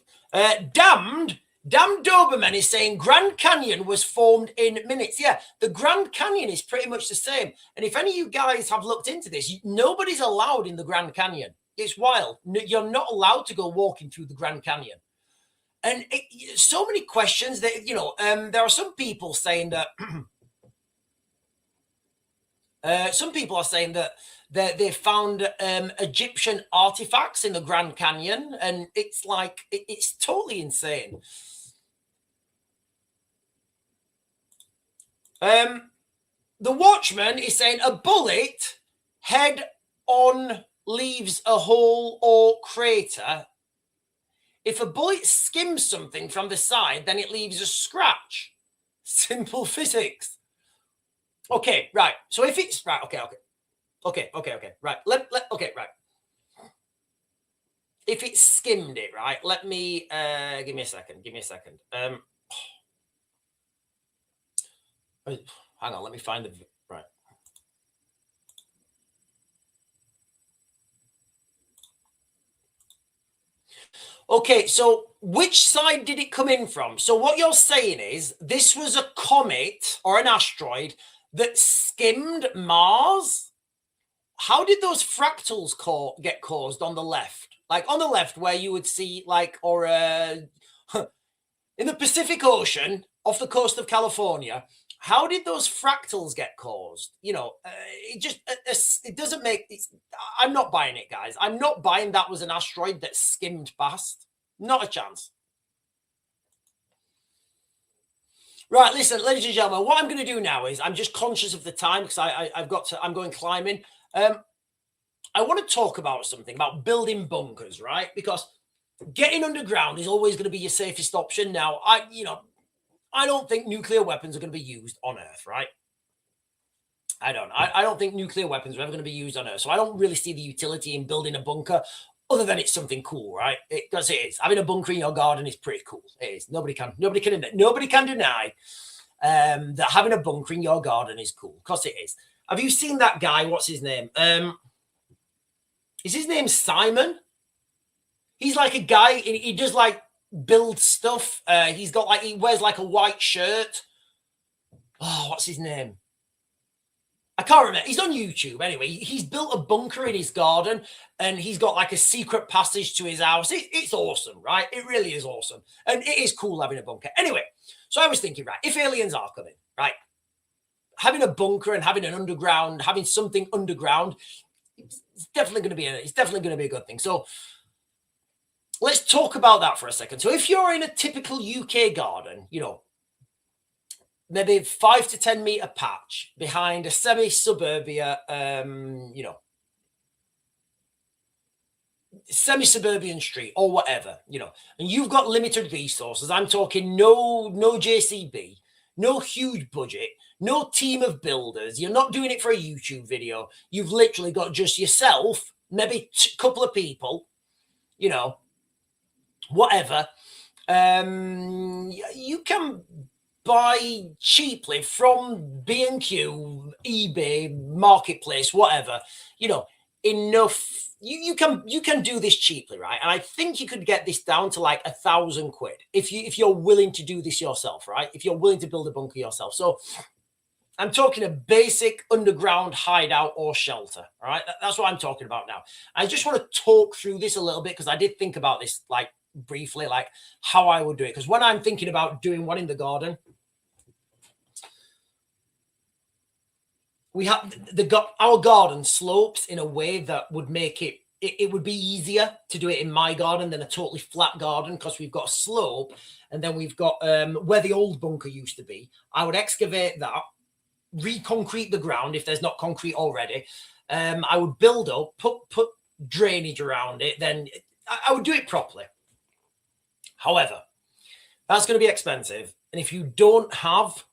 Damn Doberman is saying Grand Canyon was formed in minutes. Yeah, the Grand Canyon is pretty much the same. And if any of you guys have looked into this, nobody's allowed in the Grand Canyon. It's wild. You're not allowed to go walking through the Grand Canyon. And so many questions that, there are some people saying that, some people are saying that they found Egyptian artifacts in the Grand Canyon. And it's like, it's totally insane. The Watchman is saying a bullet head on leaves a hole or crater. If a bullet skims something from the side, then it leaves a scratch. Simple physics. Okay, right. So if it's right, okay. Right. Okay, right. If it skimmed it, right? Let me give me a second. Hang on, let me find the right. Okay, so which side did it come in from? So what you're saying is this was a comet or an asteroid that skimmed Mars? How did those fractals get caused on the left? Like on the left where you would see In the Pacific Ocean, off the coast of California, how did those fractals get caused? You know, it doesn't make. I'm not buying it, guys. I'm not buying that was an asteroid that skimmed past. Not a chance. Right, listen, ladies and gentlemen, what I'm going to do now is I'm just conscious of the time because I'm going climbing. I want to talk about something about building bunkers, right? Because getting underground is always going to be your safest option. Now, I don't think nuclear weapons are going to be used on Earth, right? I don't think nuclear weapons are ever going to be used on Earth. So I don't really see the utility in building a bunker other than it's something cool, right? Because it is. Having a bunker in your garden is pretty cool. It is. Nobody can deny that having a bunker in your garden is cool. Because it is. Have you seen that guy? What's his name? Is his name Simon? He's like a guy. He does like build stuff. He wears like a white shirt. Oh, what's his name? I can't remember. He's on YouTube anyway. He's built a bunker in his garden and he's got like a secret passage to his house. It's awesome, right? It really is awesome. And it is cool having a bunker. Anyway, so I was thinking, right, if aliens are coming, right, having a bunker and having having something underground, it's definitely going to be a good thing. So let's talk about that for a second. So if you're in a typical UK garden, you know, maybe 5 to 10 meter patch behind a semi-suburbia, semi-suburban street or whatever, you know, and you've got limited resources. I'm talking no JCB, no huge budget, no team of builders. You're not doing it for a YouTube video. You've literally got just yourself, maybe a couple of people, you know, whatever. You can buy cheaply from B&Q, eBay, Marketplace, whatever, you know, enough. You can do this cheaply, right? And I think you could get this down to like £1,000 if you're willing to do this yourself, right? If you're willing to build a bunker yourself. So I'm talking a basic underground hideout or shelter, all right? That's what I'm talking about now. I just want to talk through this a little bit because I did think about this like briefly, like how I would do it. Because when I'm thinking about doing one in the garden, we have our garden slopes in a way that would make it would be easier to do it in my garden than a totally flat garden because we've got a slope and then we've got where the old bunker used to be. I would excavate that, reconcrete the ground if there's not concrete already. I would build up, put drainage around it. Then I would do it properly. However, that's going to be expensive. And if you don't have,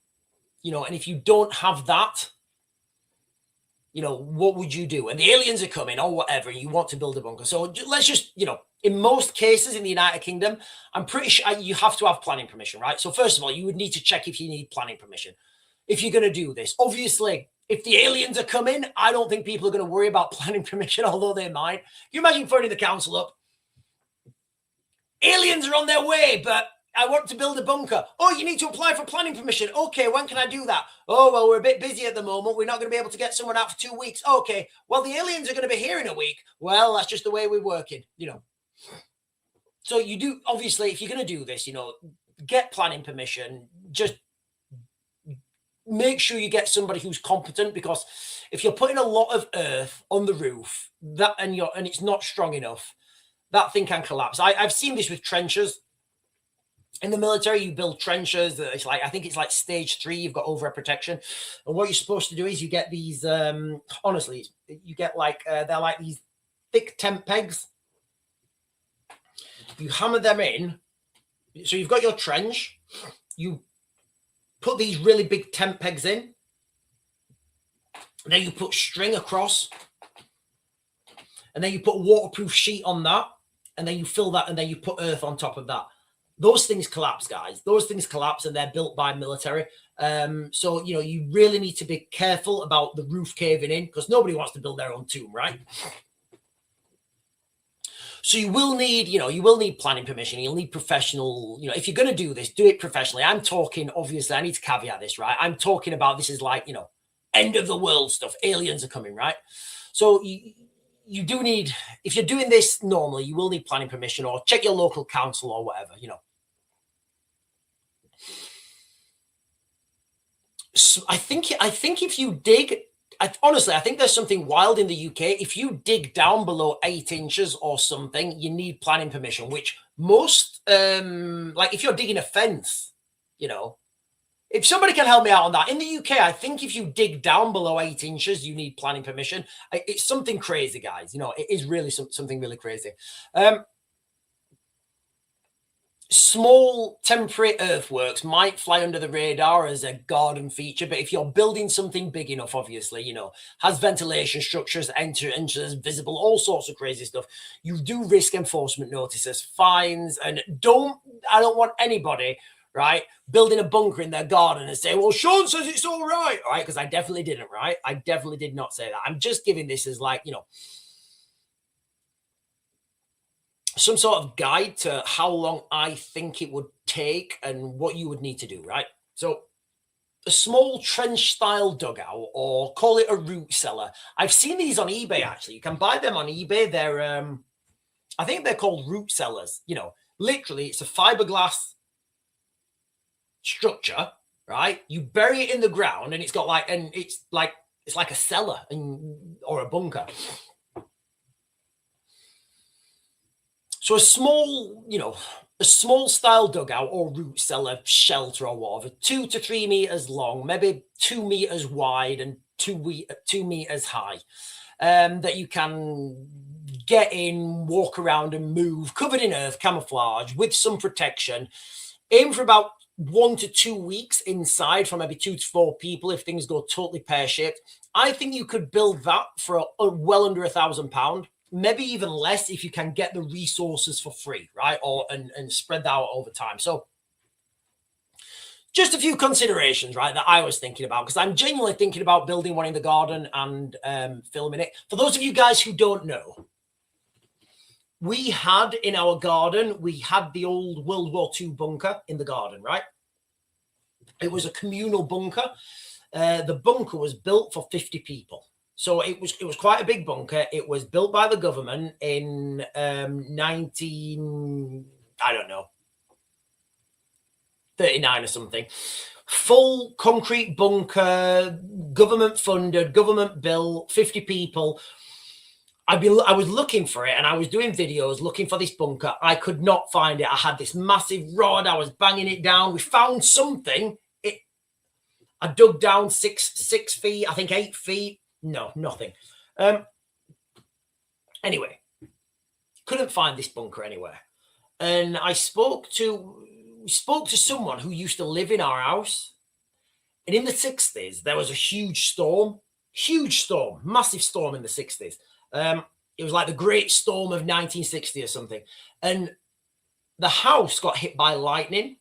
that, you know, what would you do? And the aliens are coming or whatever, and you want to build a bunker. So let's just, you know, in most cases in the United Kingdom, I'm pretty sure you have to have planning permission, right? So first of all, you would need to check if you need planning permission if you're going to do this. Obviously, if the aliens are coming, I don't think people are going to worry about planning permission, although they might. Can you imagine phoning the council up? Aliens are on their way, but I want to build a bunker. Oh, you need to apply for planning permission. Okay, when can I do that? Oh, well, we're a bit busy at the moment. We're not going to be able to get someone out for 2 weeks. Okay, well, the aliens are going to be here in a week. Well, that's just the way we're working, you know. So you do, obviously, if you're going to do this, you know, get planning permission. Just make sure you get somebody who's competent, because if you're putting a lot of earth on the roof and it's not strong enough, that thing can collapse. I've seen this with trenches. In the military, you build trenches. It's like, I think it's like stage 3. You've got overhead protection. And what you're supposed to do is you get these, honestly, you get like, they're like these thick tent pegs. You hammer them in. So you've got your trench. You put these really big tent pegs in. And then you put string across. And then you put a waterproof sheet on that. And then you fill that, and then you put earth on top of that. Those things collapse, guys. Those things collapse, and they're built by military. So, you know, you really need to be careful about the roof caving in, because nobody wants to build their own tomb, right? So you will need planning permission. You'll need professional, you know, if you're going to do this, do it professionally. I'm talking, obviously, I need to caveat this, right? I'm talking about this is like, you know, end of the world stuff. Aliens are coming, right? So you do need, if you're doing this normally, you will need planning permission, or check your local council or whatever, you know. I think if you dig, honestly, I think there's something wild in the UK. If you dig down below 8 inches or something, you need planning permission, which most, like if you're digging a fence, you know, if somebody can help me out on that. In the UK, I think if you dig down below 8 inches, you need planning permission. It's something crazy, guys. You know, it is really something really crazy. Small temporary earthworks might fly under the radar as a garden feature, but if you're building something big enough, obviously, you know, has ventilation structures, entrances visible, all sorts of crazy stuff, you do risk enforcement notices, fines, and I don't want anybody, right, building a bunker in their garden and saying, well, Sean says it's all right, because I definitely didn't, right? I definitely did not say that. I'm just giving this as like, you know, some sort of guide to how long I think it would take and what you would need to do, right? So a small trench style dugout, or call it a root cellar. I've seen these on eBay, actually. You can buy them on eBay. They're, I think they're called root cellars. You know, literally it's a fiberglass structure, right? You bury it in the ground and it's got like, and it's like a cellar or a bunker. So a small, you know, a small style dugout or root cellar shelter or whatever, 2 to 3 meters long, maybe 2 meters wide and 2 meters high, that you can get in, walk around and move, covered in earth, camouflage with some protection. Aim for about 1 to 2 weeks inside for maybe 2 to 4 people if things go totally pear-shaped. I think you could build that for well under £1,000. Maybe even less if you can get the resources for free, right? Or and spread that out over time. So just a few considerations, right, that I was thinking about, because I'm genuinely thinking about building one in the garden and filming it. For those of you guys who don't know, we had in our garden, we had the old World War II bunker in the garden, right? It was a communal bunker. The bunker was built for 50 people. So it was quite a big bunker. It was built by the government in 39 or something. Full concrete bunker, government funded, government built, 50 people. I was looking for it and I was doing videos looking for this bunker. I could not find it. I had this massive rod. I was banging it down. We found something. I dug down 6 feet, I think 8 feet. No, nothing. Anyway, couldn't find this bunker anywhere. And I spoke to someone who used to live in our house. And in the 60s, there was a huge storm, massive storm in the 60s. It was like the Great Storm of 1960 or something. And the house got hit by lightning.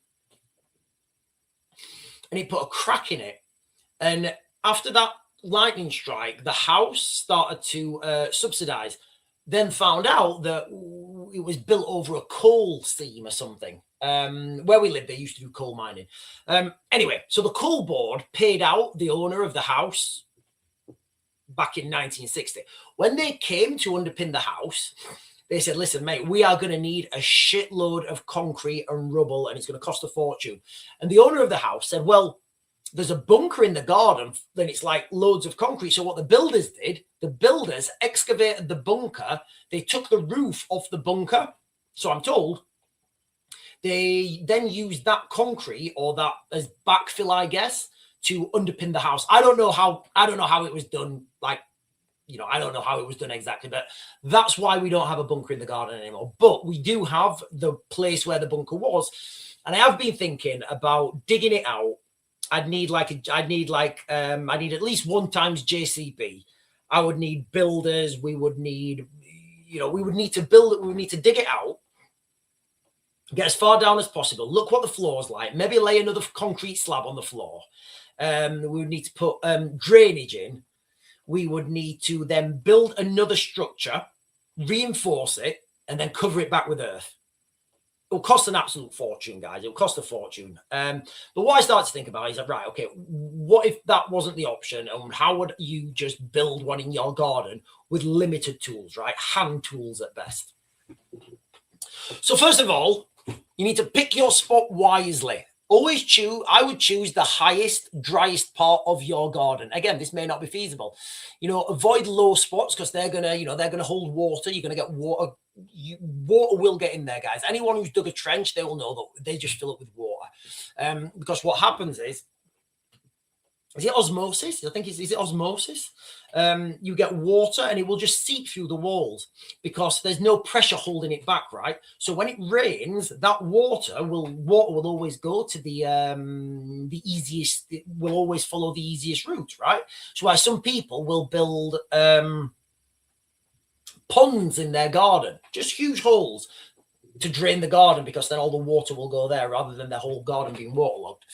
And it put a crack in it. And after that lightning strike, the house started to subsidize, then found out that it was built over a coal seam or something. Where we lived, they used to do coal mining. Anyway, so the coal board paid out the owner of the house back in 1960. When they came to underpin the house, they said, listen, mate, we are going to need a shitload of concrete and rubble, and it's going to cost a fortune. And the owner of the house said, well, there's a bunker in the garden, then it's like loads of concrete. So what the builders did, the builders excavated the bunker. They took the roof off the bunker. So I'm told they then used that concrete or that as backfill, I guess, to underpin the house. I don't know how it was done. Like, you know, I don't know how it was done exactly, but that's why we don't have a bunker in the garden anymore. But we do have the place where the bunker was. And I have been thinking about digging it out. I'd need at least 1 times JCB. I would need builders. We would need to build it. We would need to dig it out, get as far down as possible. Look what the floor's like. Maybe lay another concrete slab on the floor. We would need to put drainage in. We would need to then build another structure, reinforce it, and then cover it back with earth. It'll cost an absolute fortune, guys. It'll cost a fortune. But what I started to think about is, right, okay, what if that wasn't the option? And how would you just build one in your garden with limited tools, right? Hand tools at best. So first of all, you need to pick your spot wisely. I would choose the highest, driest part of your garden. Again, this may not be feasible. Avoid low spots because they're gonna hold water. You're gonna get water. Water will get in there, guys. Anyone who's dug a trench, they will know that they just fill it with water. Because what happens is it osmosis? I think is it osmosis? You get water and it will just seep through the walls because there's no pressure holding it back, right? So when it rains, that water will always go to the easiest. It will always follow the easiest route, right? So why some people will build ponds in their garden, just huge holes to drain the garden because then all the water will go there rather than the whole garden being waterlogged.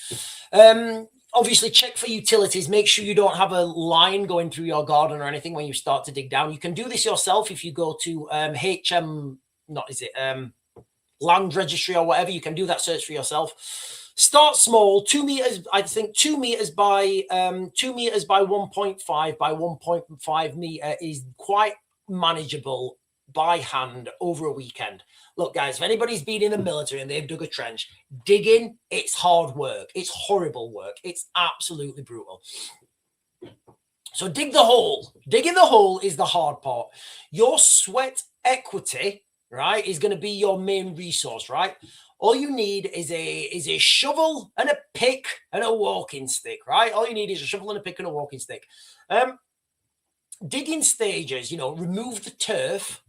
Obviously, check for utilities. Make sure you don't have a line going through your garden or anything when you start to dig down. You can do this yourself if you go to Land Registry or whatever. You can do that search for yourself. Start small, 2 meters. I think 2 meters by 1.5 by 1.5 meter is quite manageable by hand over a weekend. Look, guys, if anybody's been in the military and they've dug a trench, digging, it's hard work. It's horrible work. It's absolutely brutal. So dig the hole. Digging the hole is the hard part. Your sweat equity, right, is going to be your main resource, right? All you need is a shovel and a pick and a walking stick, right? All you need is a shovel and a pick and a walking stick. Digging stages, remove the turf,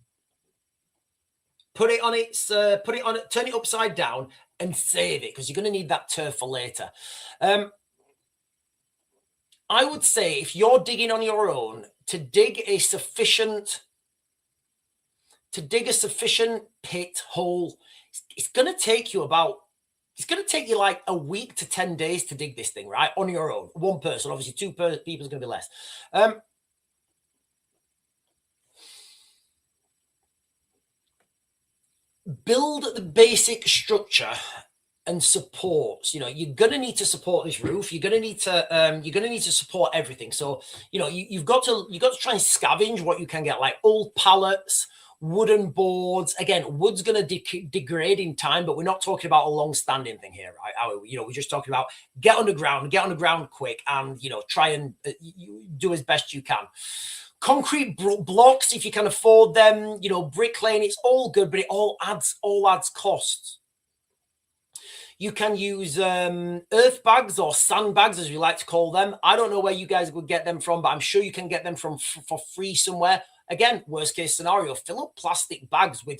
turn it upside down and save it because you're going to need that turf for later. I would say if you're digging on your own, to dig a sufficient pit hole, it's going to take you like a week to 10 days to dig this thing, right? On your own, one person, obviously two people is going to be less. Build the basic structure and supports. You're going to need to support this roof. You're going to need to support everything. So you've got to try and scavenge what you can get, like old pallets, wooden boards. Again, wood's going to degrade in time, but we're not talking about a long-standing thing here, right? We're just talking about get underground quick, and try and do as best you can. Concrete blocks, if you can afford them, bricklaying, it's all good, but it all adds costs. You can use earth bags or sand bags, as we like to call them. I don't know where you guys would get them from, but I'm sure you can get them for free somewhere. Again, worst case scenario, fill up plastic bags with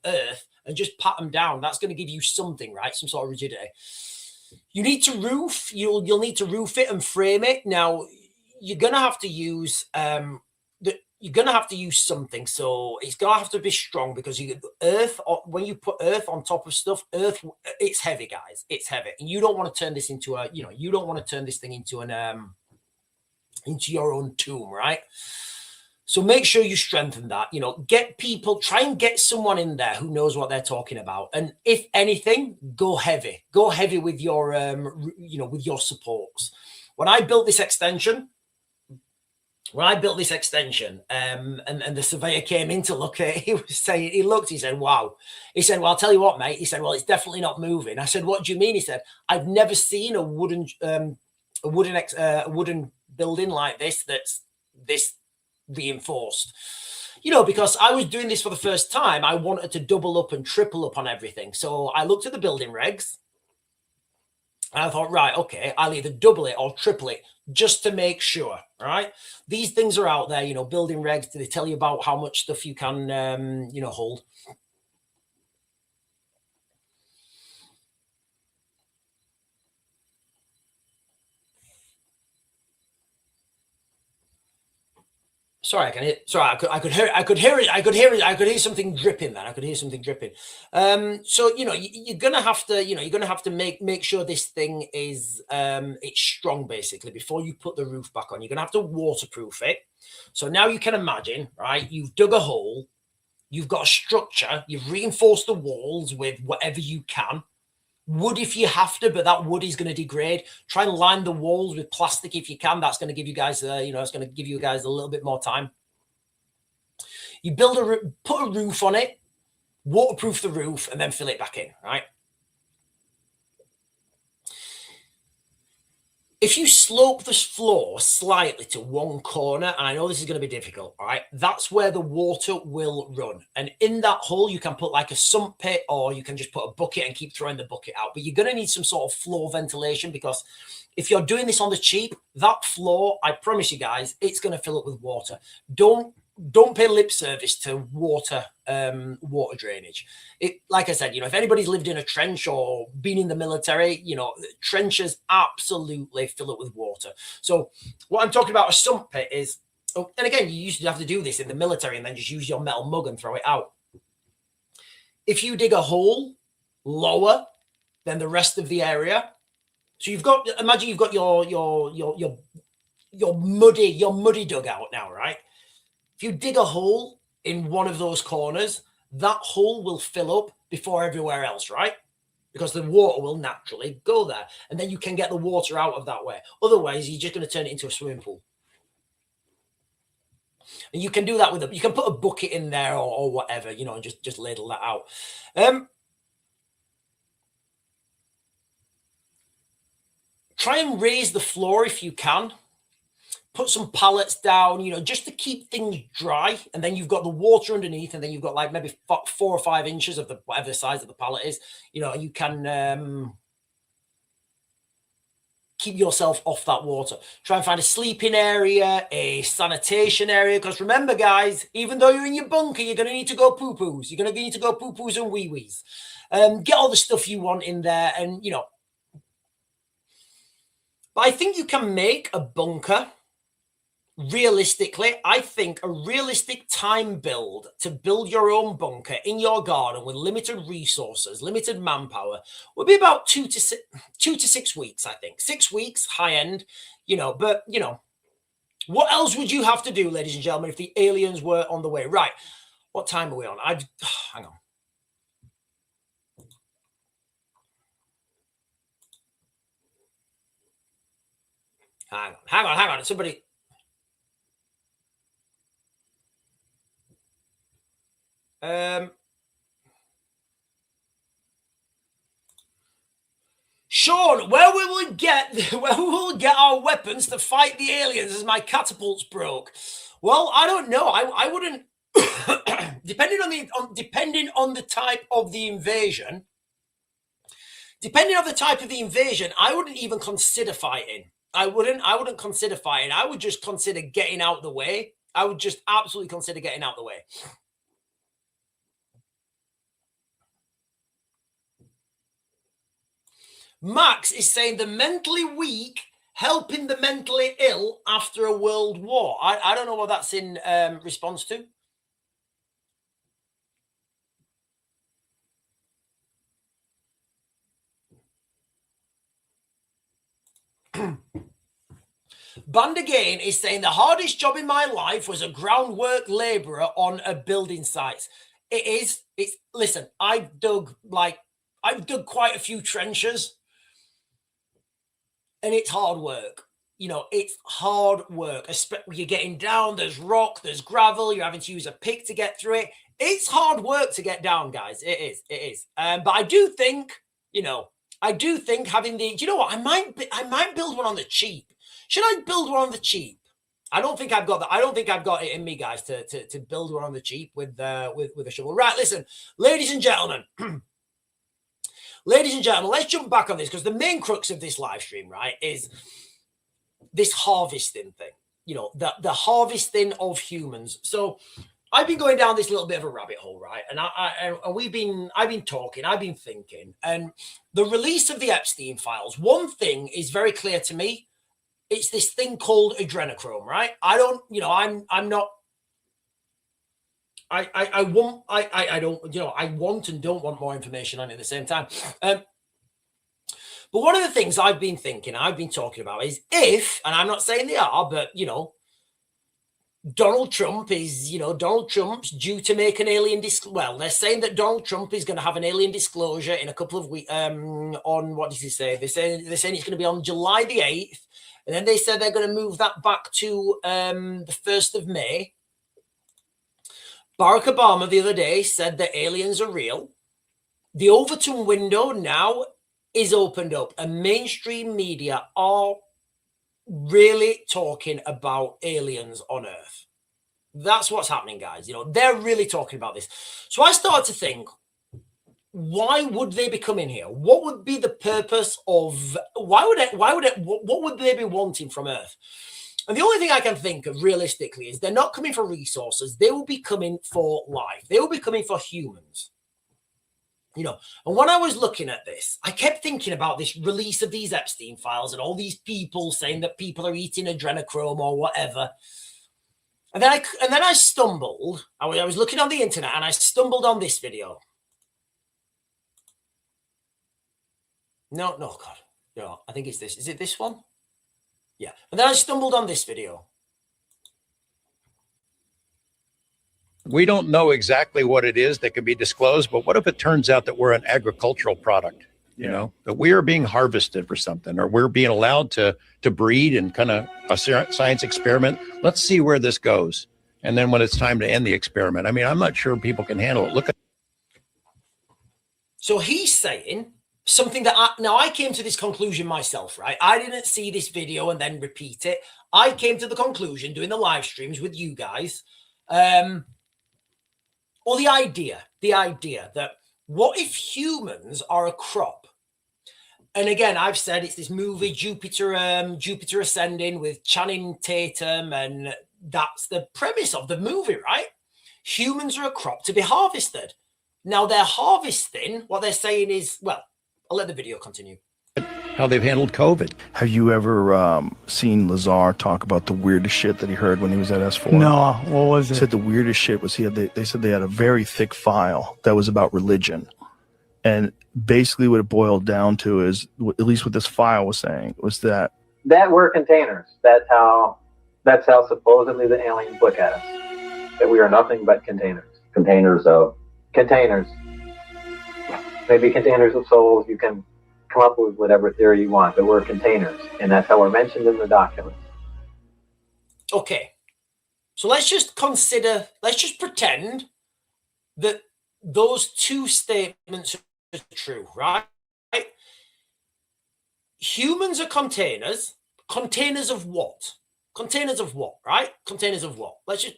earth and just pat them down. That's going to give you something, right? Some sort of rigidity. You need to roof. You'll need to roof it and frame it. Now, you're going to have to use something. So it's going to have to be strong because when you put earth on top of stuff, it's heavy, guys. It's heavy. And you don't want to turn this into into your own tomb, right? So make sure you strengthen that, try and get someone in there who knows what they're talking about. And if anything, go heavy with your, with your supports. When I built this extension, and the surveyor came in to look at it, he said, wow. He said, well, I'll tell you what, mate. He said, well, it's definitely not moving. I said, what do you mean? He said, I've never seen a wooden building like this that's this reinforced. Because I was doing this for the first time, I wanted to double up and triple up on everything. So I looked at the building regs and I thought, right, okay, I'll either double it or triple it just to make sure, right? These things are out there, building regs. They tell you about how much stuff you can, hold. Sorry, I could hear something dripping then. So you're gonna have to make sure this thing is it's strong basically before you put the roof back on. You're gonna have to waterproof it. So now you can imagine, right? You've dug a hole, you've got a structure, you've reinforced the walls with whatever you can. Wood if you have to, but that wood is going to degrade. Try and line the walls with plastic if you can. That's going to give you guys, it's going to give you guys a little bit more time. You put a roof on it, waterproof the roof, and then fill it back in, right? If you slope this floor slightly to one corner, and I know this is going to be difficult, all right, that's where the water will run. And in that hole, you can put like a sump pit, or you can just put a bucket and keep throwing the bucket out. But you're going to need some sort of floor ventilation, because if you're doing this on the cheap, that floor, I promise you guys, it's going to fill up with water. Don't pay lip service to water drainage. It, like I said, if anybody's lived in a trench or been in the military, trenches absolutely fill up with water. So what I'm talking about, a sump pit, is, and again, you used to have to do this in the military and then just use your metal mug and throw it out. If you dig a hole lower than the rest of the area, so imagine you've got your muddy dugout now, right? If you dig a hole in one of those corners, that hole will fill up before everywhere else, right? Because the water will naturally go there. And then you can get the water out of that way. Otherwise, you're just going to turn it into a swimming pool. And you can do that you can put a bucket in there or whatever, and just ladle that out. Try and raise the floor if you can. Put some pallets down, just to keep things dry. And then you've got the water underneath, and then you've got like maybe 4 or 5 inches of whatever the size of the pallet is. You can keep yourself off that water. Try and find a sleeping area, a sanitation area. Because remember, guys, even though you're in your bunker, you're going to need to go poo-poos. You're going to need to go poo-poos and wee-wees. Get all the stuff you want in there, and, But I think you can make a bunker. Realistically, I think a realistic time build to build your own bunker in your garden with limited resources, limited manpower, would be about 2 to 6 weeks, I think. 6 weeks, high end, but, what else would you have to do, ladies and gentlemen, if the aliens were on the way? Right. What time are we on? Hang on. Hang on. Somebody... Sean, where will we get our weapons to fight the aliens as my catapults broke? Well, I don't know. I wouldn't depending on the type of the invasion. Depending on the type of the invasion, I wouldn't even consider fighting. I wouldn't consider fighting. I would just consider getting out the way. I would just absolutely consider getting out the way. Max is saying the mentally weak helping the mentally ill after a world war. I don't know what that's in response to. Band again is saying the hardest job in my life was a groundwork labourer on a building site. It is. Listen, I've dug quite a few trenches. And it's hard work. It's hard work. You're getting down, there's rock, there's gravel, you're having to use a pick to get through it. It's hard work to get down, guys. It is. But I do think, having the, do you know what? I might build one on the cheap. Should I build one on the cheap? I don't think I've got that. I don't think I've got it in me, guys, to build one on the cheap with a shovel. Right, listen, ladies and gentlemen. Ladies and gentlemen, let's jump back on this, because the main crux of this live stream, right, is this harvesting thing, the harvesting of humans. So I've been going down this little bit of a rabbit hole, right? And I've been talking, I've been thinking, and the release of the Epstein files, one thing is very clear to me. It's this thing called adrenochrome, right? I don't, I'm not, I want and don't want more information on it at the same time. But one of the things I've been thinking, I've been talking about is if, and I'm not saying they are, but, Donald Trump's due to make an alien well, they're saying that Donald Trump is going to have an alien disclosure in a couple of weeks on, what does he say? They're saying it's going to be on July the 8th. And then they said they're going to move that back to the 1st of May. Barack Obama the other day said that aliens are real. The Overton window now is opened up, and mainstream media are really talking about aliens on Earth. That's what's happening, guys. They're really talking about this. So I started to think, why would they be coming here? What would be the purpose of what would they be wanting from Earth? And the only thing I can think of realistically is they're not coming for resources. They will be coming for life. They will be coming for humans. And when I was looking at this, I kept thinking about this release of these Epstein files and all these people saying that people are eating adrenochrome or whatever. And then I stumbled. I was looking on the internet and I stumbled on this video. No, God. I think it's this. Is it this one? Yeah. And then I stumbled on this video. We don't know exactly what it is that can be disclosed, but what if it turns out that we're an agricultural product, that we are being harvested for something, or we're being allowed to breed and kind of a science experiment. Let's see where this goes. And then when it's time to end the experiment, I mean, I'm not sure people can handle it. So he's saying something that I came to this conclusion myself, right? I didn't see this video and then repeat it. I came to the conclusion doing the live streams with you guys, or the idea that what if humans are a crop? And again, I've said it's this movie Jupiter Ascending with Channing Tatum, and that's the premise of the movie, right? Humans are a crop to be harvested. Now they're harvesting, what they're saying is, well, I'll let the video continue. How they've handled COVID. Have you ever seen Lazar talk about the weirdest shit that he heard when he was at S4? No, what was He it? said the weirdest shit was they said they had a very thick file that was about religion. And basically what it boiled down to is, at least what this file was saying, was that we're containers. That's how supposedly the aliens look at us. That we are nothing but containers. Containers. Maybe containers of souls. You can come up with whatever theory you want, but we're containers, and that's how we're mentioned in the document. Okay, so let's just pretend that those two statements are true, right? Humans are containers. Containers of what? Containers of what, right? Containers of what? Let's just,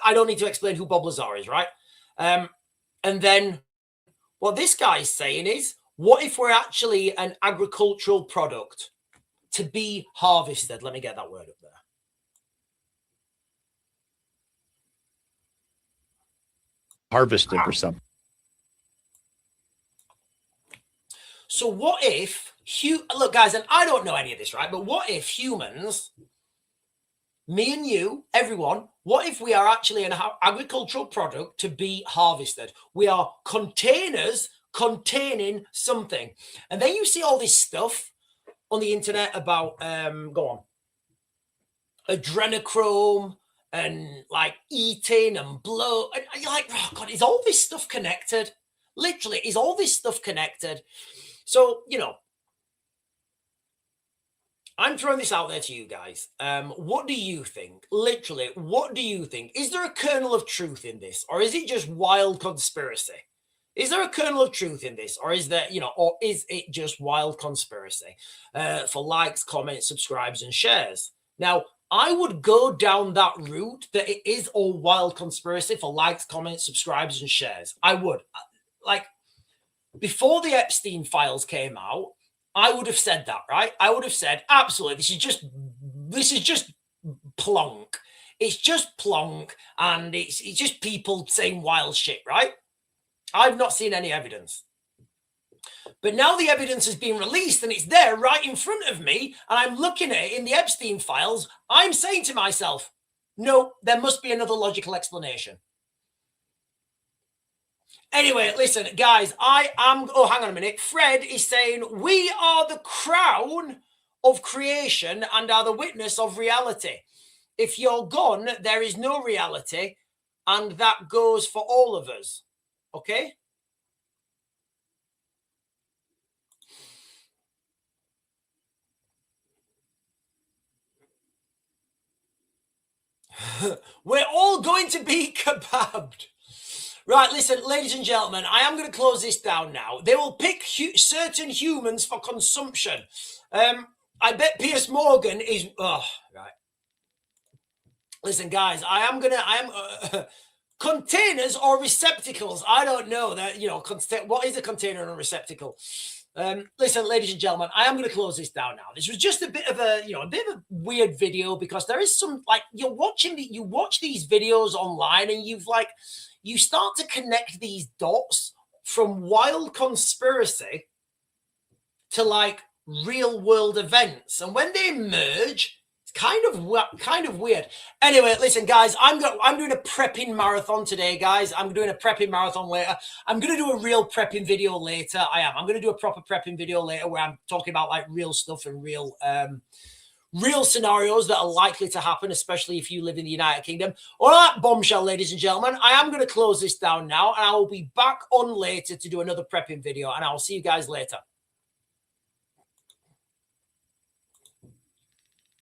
I don't need to explain who Bob Lazar is, right? And then what this guy is saying is, what if we're actually an agricultural product to be harvested? Let me get that word up there. Harvested for something. So what if, look guys, and I don't know any of this, right? But what if humans, me and you, everyone, what if we are actually an agricultural product to be harvested? We are containers containing something. And then you see all this stuff on the internet about, adrenochrome and like eating and blood. And you're like, oh God, is all this stuff connected? Literally, is all this stuff connected? So, I'm throwing this out there to you guys. What do you think? Literally, what do you think? Is there a kernel of truth in this? Or is it just wild conspiracy? Is there a kernel of truth in this? Or is there, or is it just wild conspiracy? For likes, comments, subscribes, and shares. Now, I would go down that route that it is all wild conspiracy for likes, comments, subscribes, and shares. I would. Like, before the Epstein files came out, I would have said that, right? I would have said, absolutely, this is just plonk. It's just plonk, and it's just people saying wild shit, right? I've not seen any evidence. But now the evidence has been released and it's there right in front of me, and I'm looking at it in the Epstein files. I'm saying to myself, no, there must be another logical explanation. Anyway, listen, guys, hang on a minute. Fred is saying, we are the crown of creation and are the witness of reality. If you're gone, there is no reality, and that goes for all of us. Okay? We're all going to be kebabbed. Right, listen, ladies and gentlemen, I am going to close this down now. They will pick certain humans for consumption. I bet Piers Morgan is. Oh, right. Listen, guys, I am containers or receptacles. I don't know that, what is a container and a receptacle? Listen, ladies and gentlemen, I am going to close this down now. This was just a bit of a weird video, because there is some, like, you watch these videos online and you start to connect these dots from wild conspiracy to like real world events. And when they merge, kind of weird. Anyway, listen, guys, I'm doing a prepping marathon today, guys. I'm doing a prepping marathon later. I'm going to do a real prepping video later. I'm going to do a proper prepping video later where I'm talking about like real stuff and real scenarios that are likely to happen, especially if you live in the United Kingdom. All right, bombshell, ladies and gentlemen, I am going to close this down now, and I will be back on later to do another prepping video, and I will see you guys later.